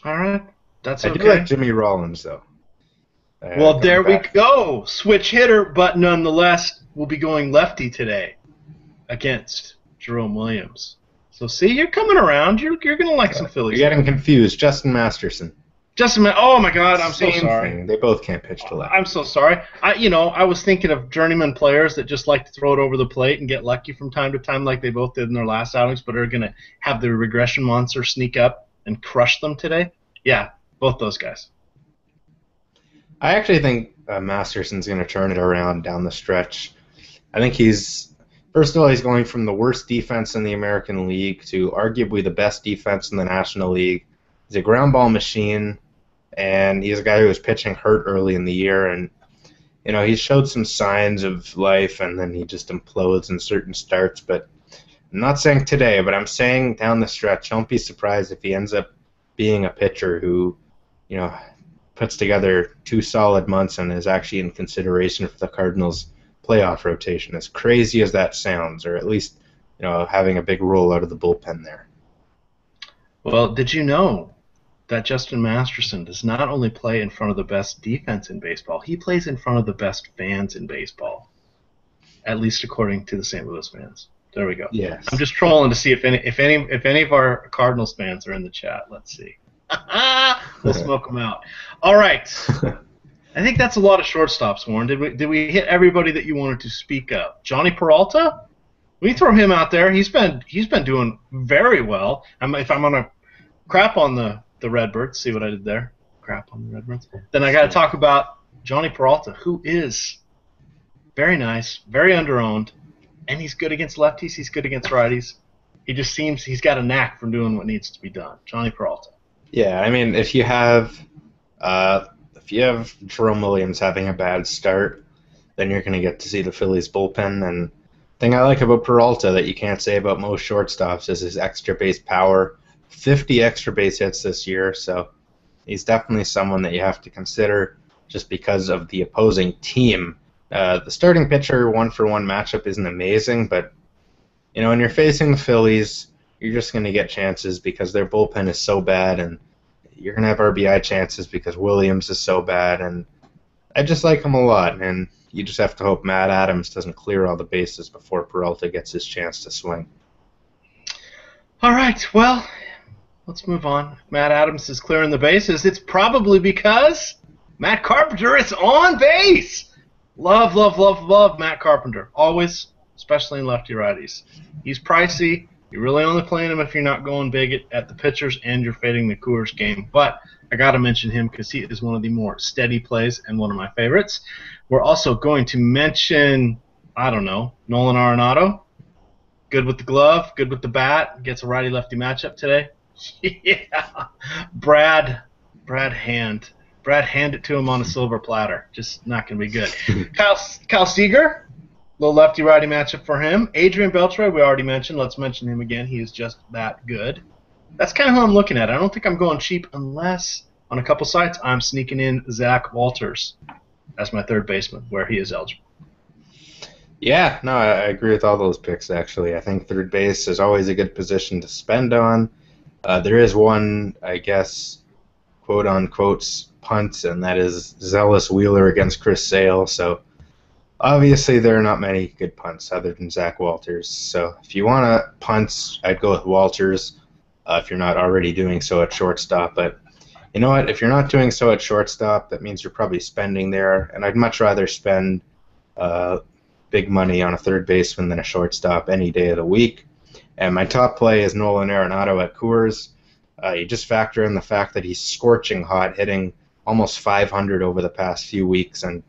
All right, that's okay. I do like Jimmy Rollins, though. Well, there we go. Switch hitter, but nonetheless, we'll be going lefty today against Jerome Williams. So see, you're coming around. You're going to like some Phillies. You're getting confused. Justin Masterson. Oh my God, I'm so sorry. Thing. They both can't pitch to left. I'm so sorry. I was thinking of journeyman players that just like to throw it over the plate and get lucky from time to time, like they both did in their last outings, but are going to have the regression monster sneak up and crush them today. Yeah, both those guys. I actually think Masterson's going to turn it around down the stretch. I think he's First of all, he's going from the worst defense in the American League to arguably the best defense in the National League. He's a ground ball machine, and he's a guy who was pitching hurt early in the year, and he showed some signs of life, and then he just implodes in certain starts. But I'm not saying today, but I'm saying down the stretch, don't be surprised if he ends up being a pitcher who, puts together 2 solid months and is actually in consideration for the Cardinals' playoff rotation, as crazy as that sounds, or at least, having a big role out of the bullpen there. Well, did you know that Justin Masterson does not only play in front of the best defense in baseball, he plays in front of the best fans in baseball, at least according to the St. Louis fans. There we go. Yes. I'm just trolling to see if any of our Cardinals fans are in the chat. Let's see. We'll smoke them out. All right. I think that's a lot of shortstops, Warren. Did we hit everybody that you wanted to speak of? Johnny Peralta? We throw him out there. He's been doing very well. If I'm gonna crap on the Redbirds, see what I did there? Crap on the Redbirds. Then I got to talk about Johnny Peralta, who is very nice, very underowned, and he's good against lefties. He's good against righties. He just seems he's got a knack for doing what needs to be done. Johnny Peralta. Yeah, I mean, if you have Jerome Williams having a bad start, then you're going to get to see the Phillies bullpen. And the thing I like about Peralta that you can't say about most shortstops is his extra base power. 50 extra base hits this year, so he's definitely someone that you have to consider just because of the opposing team. The starting pitcher 1-for-1 matchup isn't amazing, but when you're facing the Phillies, you're just going to get chances because their bullpen is so bad, and you're going to have RBI chances because Williams is so bad, and I just like him a lot, and you just have to hope Matt Adams doesn't clear all the bases before Peralta gets his chance to swing. All right, well, let's move on. If Matt Adams is clearing the bases, it's probably because Matt Carpenter is on base. Love, love, love, love Matt Carpenter. Always, especially in lefty-righties. He's pricey. You're really only playing him if you're not going big at the pitchers and you're fading the Coors game. But I got to mention him because he is one of the more steady plays and one of my favorites. We're also going to mention, Nolan Arenado. Good with the glove, good with the bat. Gets a righty-lefty matchup today. Yeah. Brad Hand. Brad hand it to him on a silver platter. Just not going to be good. Kyle Seager. Little lefty-righty matchup for him. Adrian Beltre, we already mentioned. Let's mention him again. He is just that good. That's kind of who I'm looking at. I don't think I'm going cheap unless on a couple sites I'm sneaking in Zach Walters as my third baseman where he is eligible. Yeah, no, I agree with all those picks, actually. I think third base is always a good position to spend on. There is one, I guess, quote-unquote punt, and that is Zealous Wheeler against Chris Sale. So obviously, there are not many good punts other than Zach Walters. So if you want to punt, I'd go with Walters if you're not already doing so at shortstop. But you know what? If you're not doing so at shortstop, that means you're probably spending there. And I'd much rather spend big money on a third baseman than a shortstop any day of the week. And my top play is Nolan Arenado at Coors. You just factor in the fact that he's scorching hot, hitting almost 500 over the past few weeks, and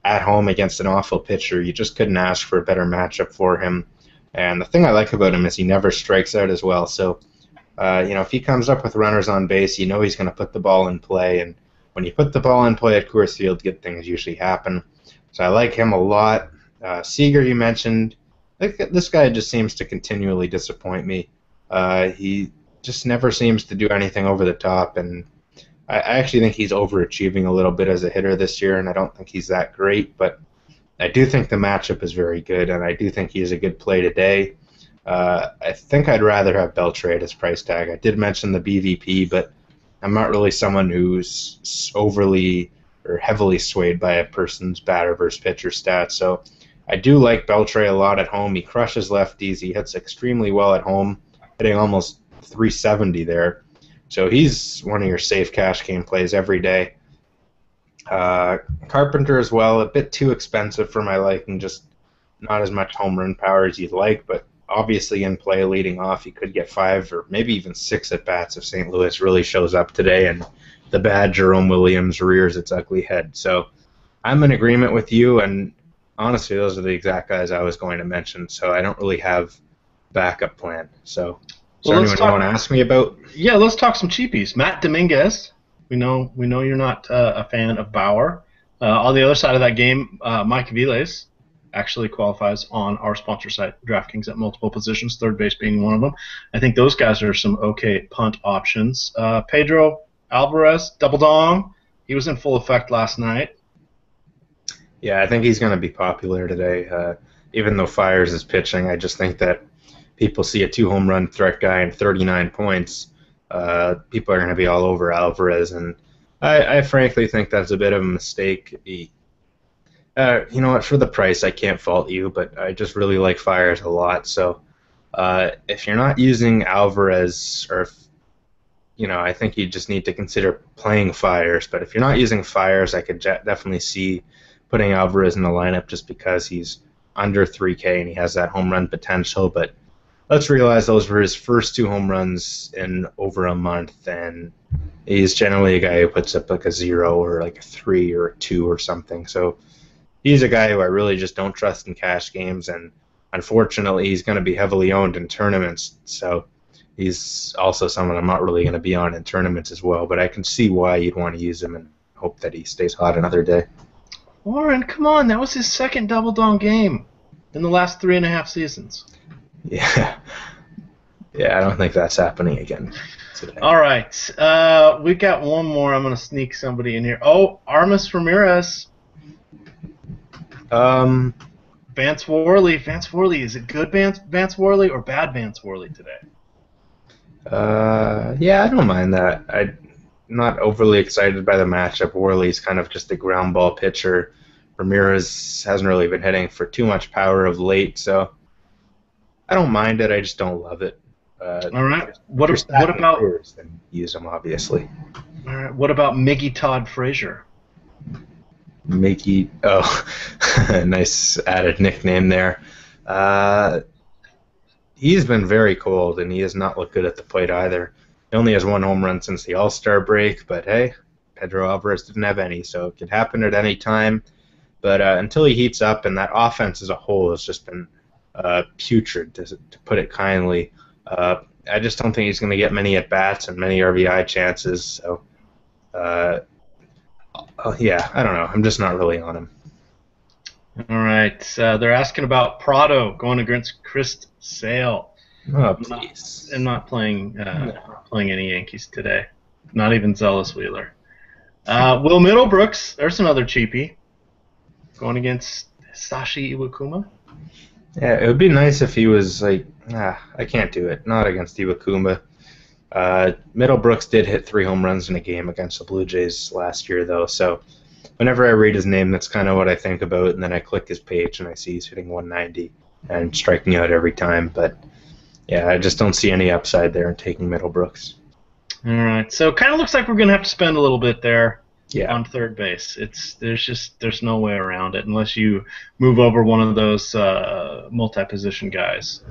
at home against an awful pitcher, you just couldn't ask for a better matchup for him. And the thing I like about him is he never strikes out as well. So, if he comes up with runners on base, he's going to put the ball in play. And when you put the ball in play at Coors Field, good things usually happen. So I like him a lot. Seager, you mentioned. This guy just seems to continually disappoint me. He just never seems to do anything over the top, and I actually think he's overachieving a little bit as a hitter this year, and I don't think he's that great, but I do think the matchup is very good, and I do think he's a good play today. I think I'd rather have Beltre at his price tag. I did mention the BVP, but I'm not really someone who's overly or heavily swayed by a person's batter versus pitcher stats, so I do like Beltre a lot at home. He crushes lefties. He hits extremely well at home, hitting almost 370 there. So he's one of your safe cash game plays every day. Carpenter as well, a bit too expensive for my liking, just not as much home run power as you'd like, but obviously in play leading off, he could get 5 or maybe even 6 at-bats if St. Louis really shows up today and the bad Jerome Williams rears its ugly head. So I'm in agreement with you, and honestly, those are the exact guys I was going to mention, so I don't really have backup plan. So, is Well, there let's anyone you want to talk. ask me about? Yeah, let's talk some cheapies. Matt Dominguez. We know you're not a fan of Bauer. On the other side of that game, Mike Viles actually qualifies on our sponsor site, DraftKings, at multiple positions, third base being one of them. I think those guys are some okay punt options. Pedro Alvarez, double dong. He was in full effect last night. Yeah, I think he's going to be popular today. Even though Fires is pitching, I just think that people see a 2 home run threat guy and 39 points. People are going to be all over Alvarez, and I frankly think that's a bit of a mistake. You know what? For the price, I can't fault you, but I just really like Fires a lot. So if you're not using Alvarez, or if, I think you just need to consider playing Fires. But if you're not using Fires, I could definitely see putting Alvarez in the lineup just because he's under 3K and he has that home run potential. But let's realize those were his first 2 home runs in over a month, and he's generally a guy who puts up like a 0 or like a 3 or a 2 or something. So he's a guy who I really just don't trust in cash games, and unfortunately he's going to be heavily owned in tournaments. So he's also someone I'm not really going to be on in tournaments as well, but I can see why you'd want to use him and hope that he stays hot another day. Warren, come on. That was his second double dong game in the last 3.5 seasons. Yeah. Yeah, I don't think that's happening again today. All right. We got one more. I'm going to sneak somebody in here. Oh, Armas Ramirez. Vance Worley. Vance Worley. Is it good Vance Worley or bad Vance Worley today? Yeah, I don't mind that. I'm not overly excited by the matchup. Worley's kind of just a ground ball pitcher. Ramirez hasn't really been hitting for too much power of late, so I don't mind it. I just don't love it. All right. What about players, then use them, obviously. All right. What about Miggy Todd Frazier? Mickey, nice added nickname there. He's been very cold, and he has not looked good at the plate either. He only has 1 home run since the All-Star break, but hey, Pedro Alvarez didn't have any, so it could happen at any time. But until he heats up, and that offense as a whole has just been putrid, to put it kindly. I just don't think he's going to get many at-bats and many RBI chances, so yeah, I don't know. I'm just not really on him. All right. They're asking about Prado going against Chris Sale. Oh, please. I'm not playing any Yankees today. Not even Zealous Wheeler. Will Middlebrooks, there's another cheapie, going against Sashi Iwakuma. Yeah, it would be nice if he was like, I can't do it. Not against Iwakuma. Middlebrooks did hit 3 home runs in a game against the Blue Jays last year, though, so whenever I read his name, that's kind of what I think about, and then I click his page and I see he's hitting 190 and striking out every time. But yeah, I just don't see any upside there in taking Middlebrooks. All right, so it kind of looks like we're going to have to spend a little bit there on third base. There's no way around it unless you move over one of those multi-position guys.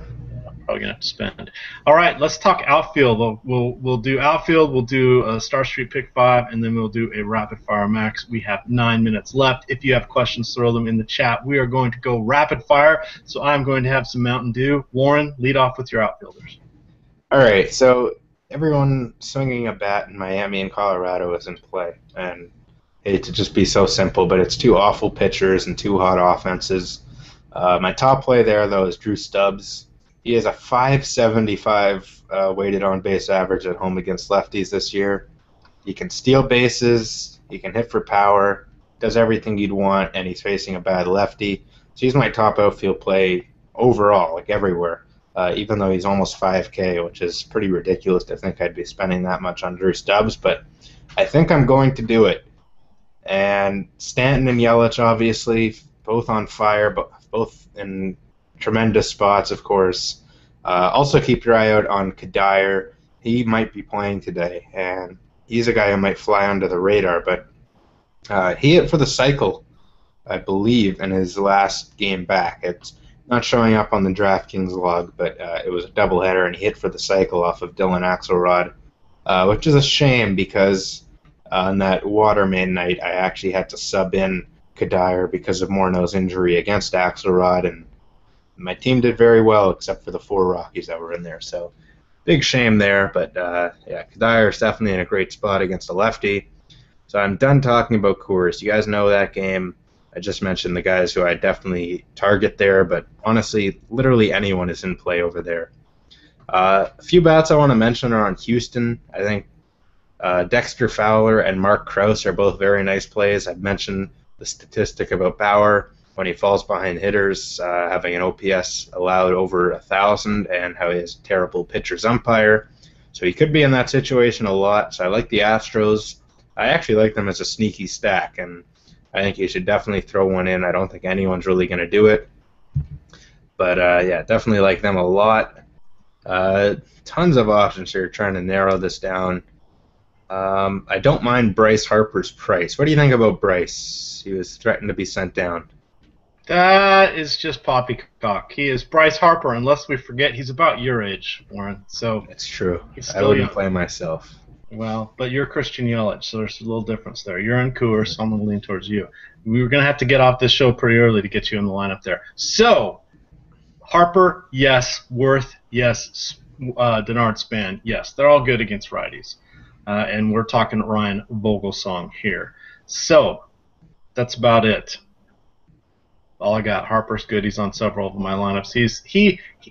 Probably gonna have to spend. All right, let's talk outfield. We'll do outfield. We'll do a Star Street pick 5, and then we'll do a rapid fire max. We have 9 minutes left. If you have questions, throw them in the chat. We are going to go rapid fire. So I'm going to have some Mountain Dew. Warren, lead off with your outfielders. All right, so everyone swinging a bat in Miami and Colorado is in play, and I hate to just be so simple, but it's 2 awful pitchers and 2 hot offenses. My top play there, though, is Drew Stubbs. He has a 575 weighted on-base average at home against lefties this year. He can steal bases, he can hit for power, does everything you'd want, and he's facing a bad lefty. So he's my top outfield play overall, like everywhere, even though he's almost 5K, which is pretty ridiculous to think I'd be spending that much on Drew Stubbs, but I think I'm going to do it. And Stanton and Yelich, obviously, both on fire, but both in tremendous spots, of course. Also keep your eye out on Kadire. He might be playing today, and he's a guy who might fly under the radar, but he hit for the cycle, I believe, in his last game back. It's not showing up on the DraftKings log, but it was a doubleheader, and he hit for the cycle off of Dylan Axelrod, which is a shame because on that Waterman night, I actually had to sub in Kadire because of Morneau's injury against Axelrod, and my team did very well except for the 4 Rockies that were in there. So big shame there, but yeah, Kadire is definitely in a great spot against a lefty. So I'm done talking about Coors. You guys know that game. I just mentioned the guys who I definitely target there, but honestly, literally anyone is in play over there. A few bats I want to mention are on Houston. I think Dexter Fowler and Mark Krause are both very nice plays. I've mentioned the statistic about Bauer when he falls behind hitters, having an OPS allowed over 1,000, and how he has terrible pitcher's umpire. So he could be in that situation a lot. So I like the Astros. I actually like them as a sneaky stack, and I think you should definitely throw one in. I don't think anyone's really going to do it. But, yeah, definitely like them a lot. Tons of options here trying to narrow this down. I don't mind Bryce Harper's price. What do you think about Bryce? He was threatened to be sent down. That is just poppycock. He is Bryce Harper, unless we forget he's about your age, Warren. So That's true. he's I still wouldn't young. play myself. Well, but you're Christian Yelich, so there's a little difference there. You're in Coors, so I'm going to lean towards you. We were going to have to get off this show pretty early to get you in the lineup there. So, Harper, yes. Worth, yes. Denard Span, yes. They're all good against righties. And we're talking Ryan Vogelsong here. So, that's about it. All I got. Harper's good. He's on several of my lineups.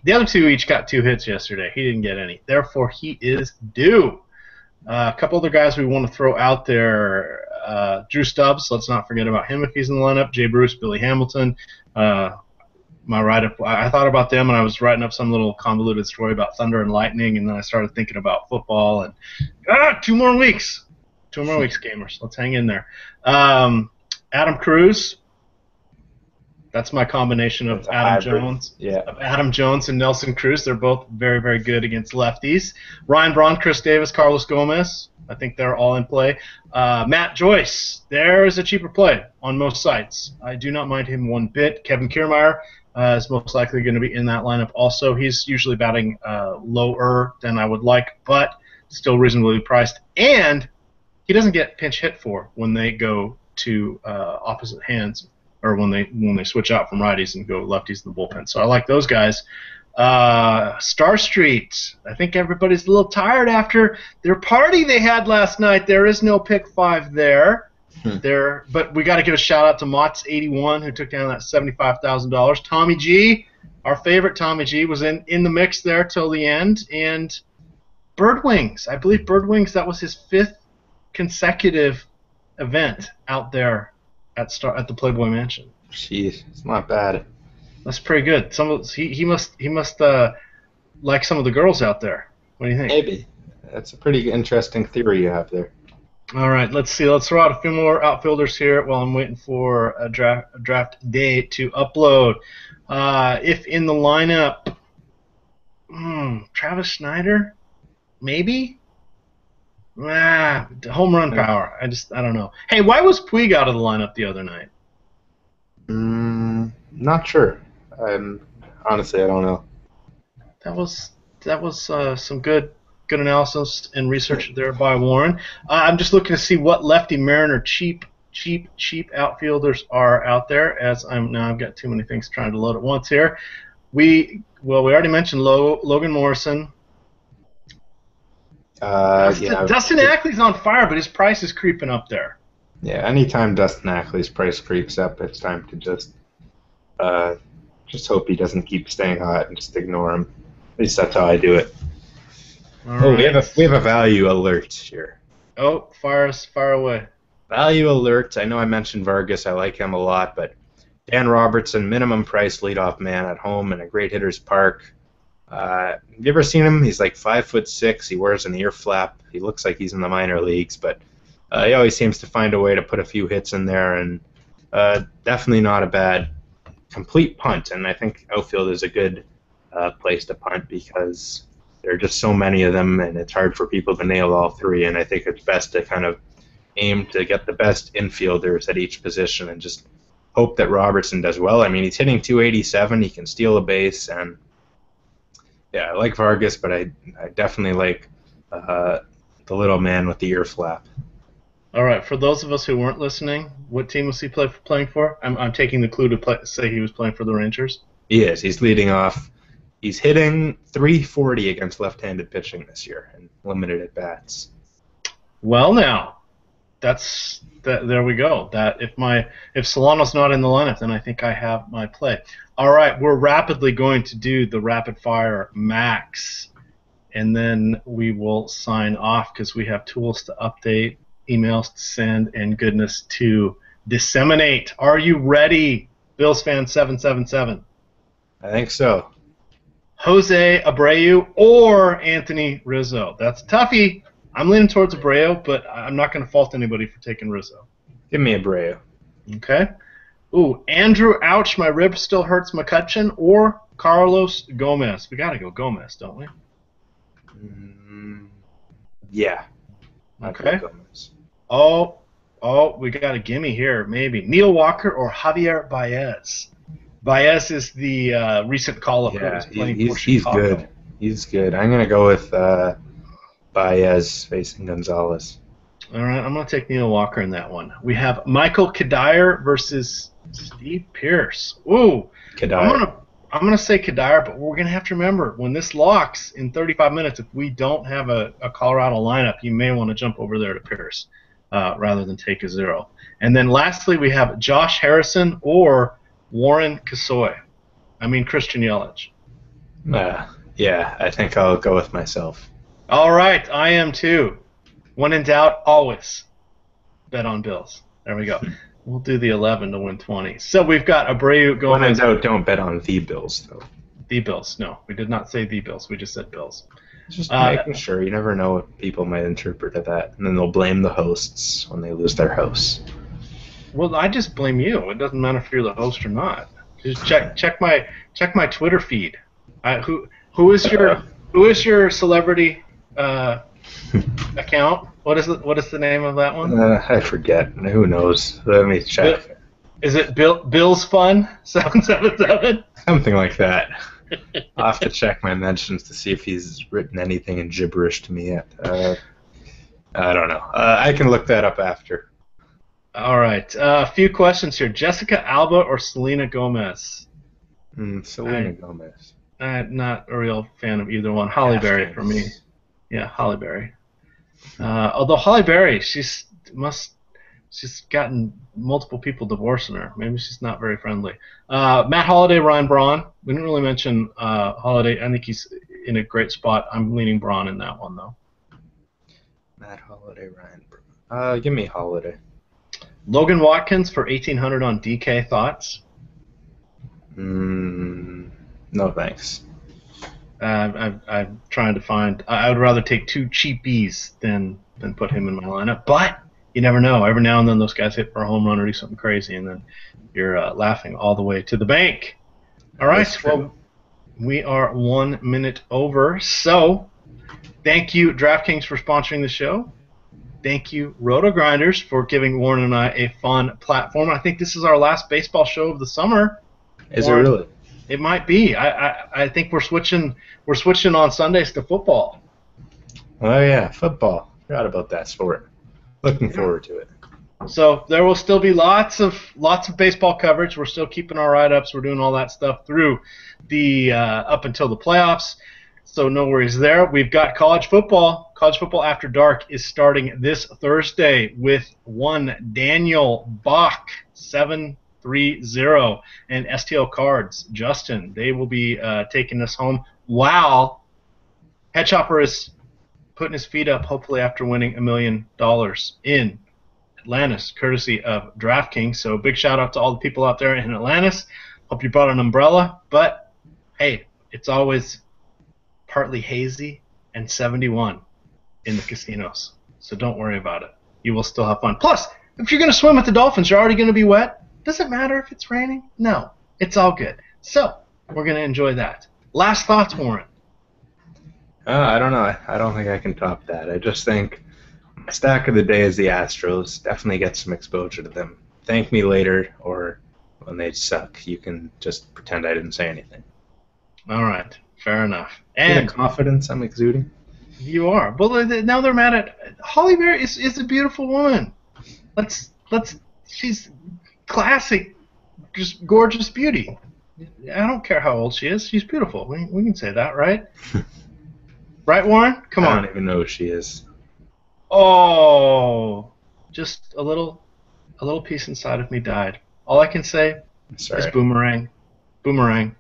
The other two each got 2 hits yesterday. He didn't get any. Therefore, he is due. A couple other guys we want to throw out there. Drew Stubbs. Let's not forget about him if he's in the lineup. Jay Bruce, Billy Hamilton. My write-up. I thought about them, and I was writing up some little convoluted story about Thunder and Lightning, and then I started thinking about football. And 2 more weeks. 2 more weeks, gamers. Let's hang in there. Adam Cruz. That's my combination of Adam Jones and Nelson Cruz. They're both very, very good against lefties. Ryan Braun, Chris Davis, Carlos Gomez. I think they're all in play. Matt Joyce. There's a cheaper play on most sites. I do not mind him one bit. Kevin Kiermaier is most likely going to be in that lineup also. He's usually batting lower than I would like, but still reasonably priced. And he doesn't get pinch hit for when they go to opposite hands, or when they switch out from righties and go lefties in the bullpen. So I like those guys. Star Street. I think everybody's a little tired after their party they had last night. There is no pick 5 there. But we got to give a shout out to Mott's81 who took down that $75,000. Tommy G, our favorite Tommy G, was in the mix there till the end. And Birdwings. I believe Birdwings, that was his 5th consecutive event out there at the Playboy Mansion. Jeez, it's not bad. That's pretty good. He must like some of the girls out there. What do you think? Maybe. That's a pretty interesting theory you have there. All right, let's see. Let's throw out a few more outfielders here while I'm waiting for a draft day to upload. If in the lineup, Travis Snyder, maybe. Home run power. I don't know. Hey, why was Puig out of the lineup the other night? Not sure. Honestly, I don't know. That was some good analysis and research there by Warren. I'm just looking to see what lefty Mariner cheap outfielders are out there. I've got too many things trying to load at once here. We already mentioned Logan Morrison. Dustin Ackley's on fire, but his price is creeping up there. Yeah, anytime Dustin Ackley's price creeps up, it's time to just hope he doesn't keep staying hot and just ignore him. At least that's how I do it. All right. We have a value alert here. Oh, fire away. Value alert. I know I mentioned Vargas. I like him a lot, but Dan Robertson, minimum price leadoff man at home in a great hitter's park. Have you ever seen him? He's like 5'6". He wears an ear flap. He looks like he's in the minor leagues, but he always seems to find a way to put a few hits in there, and definitely not a bad complete punt. And I think outfield is a good place to punt because there are just so many of them, and it's hard for people to nail all 3. And I think it's best to kind of aim to get the best infielders at each position and just hope that Robertson does well. I mean, he's hitting 287. He can steal a base, and yeah, I like Vargas, but I definitely like the little man with the ear flap. All right. For those of us who weren't listening, what team was he playing for? I'm taking the clue to say he was playing for the Rangers. He is. He's leading off. He's hitting .340 against left-handed pitching this year in limited at-bats. Well, now, there we go. That if Solano's not in the lineup, then I think I have my play. All right, we're rapidly going to do the rapid fire max, and then we will sign off because we have tools to update, emails to send, and goodness to disseminate. Are you ready, BillsFan777? I think so. Jose Abreu or Anthony Rizzo? That's toughie. I'm leaning towards Abreu, but I'm not going to fault anybody for taking Rizzo. Give me Abreu. Okay. Ooh, Andrew, ouch, my rib still hurts, McCutcheon, or Carlos Gomez? We got to go Gomez, don't we? Yeah. Okay. Gomez. Oh, we got a gimme here, maybe. Neil Walker or Javier Baez? Baez is the recent call-up. Yeah, he's good. He's good. I'm going to go with Baez facing Gonzalez. All right, I'm going to take Neil Walker in that one. We have Michael Kadire versus Steve Pearce. Ooh, Kadire. I'm gonna say Kadire, but we're gonna have to remember when this locks in 35 minutes. If we don't have a Colorado lineup, you may want to jump over there to Pearce rather than take a 0. And then lastly, we have Josh Harrison or Warren Christian Yelich. Yeah, I think I'll go with myself. All right, I am too. When in doubt, always bet on Bills. There we go. We'll do the 11 to win 20. So we've got Abreu going. When in doubt, don't bet on the Bills, though. The Bills. No, we did not say the Bills. We just said Bills. Just making sure. You never know what people might interpret of that. And then they'll blame the hosts when they lose their hosts. Well, I just blame you. It doesn't matter if you're the host or not. Just check my Twitter feed. Who is your celebrity account? What is the name of that one? I forget. Who knows? Let me check. Is it BillsFan777? Something like that. I'll have to check my mentions to see if he's written anything in gibberish to me yet. I don't know. I can look that up after. All right. A few questions here. Jessica Alba or Selena Gomez? Selena Gomez. I'm not a real fan of either one. Holly Berry for me. Yeah, Holly Berry. Although Holly Berry, she's gotten multiple people divorcing her. Maybe she's not very friendly. Matt Holliday, Ryan Braun. We didn't really mention Holliday. I think he's in a great spot. I'm leaning Braun in that one, though. Matt Holliday, Ryan Braun. Give me Holliday. Logan Watkins for 1,800 on DK. Thoughts? No thanks. I'm trying to find. I would rather take two cheapies than put him in my lineup. But you never know. Every now and then those guys hit for a home run or do something crazy, and then you're laughing all the way to the bank. All right. Well, we are 1 minute over. So thank you, DraftKings, for sponsoring the show. Thank you, Roto Grinders, for giving Warren and I a fun platform. I think this is our last baseball show of the summer. Is it really? It might be. I think we're switching on Sundays to football. Oh yeah, football. Forgot about that sport. Looking forward to it. So there will still be lots of baseball coverage. We're still keeping our write-ups. We're doing all that stuff through the up until the playoffs. So no worries there. We've got college football. College football After Dark is starting this Thursday with one Daniel Bach 730 and STL Cards Justin. They will be taking us home while Headchopper is putting his feet up, hopefully after winning $1 million in Atlantis, courtesy of DraftKings. So big shout out to all the people out there in Atlantis. Hope you brought an umbrella, but hey, it's always partly hazy and 71 in the casinos. So don't worry about it. You will still have fun. Plus, if you're going to swim with the Dolphins, you're already going to be wet. Does it matter if it's raining? No, it's all good. So we're going to enjoy that. Last thoughts, Warren. I don't know. I don't think I can top that. I just think my stack of the day is the Astros. Definitely get some exposure to them. Thank me later, or when they suck, you can just pretend I didn't say anything. All right. Fair enough. And the confidence I'm exuding? You are. Well, now they're mad at Holly Berry is a beautiful woman. Let's. She's classic, just gorgeous beauty. I don't care how old she is. She's beautiful. We can say that, right? Right, Warren? Come I on. don't even know who she is. Oh, just a little piece inside of me died. All I can say is Sorry. boomerang, boomerang.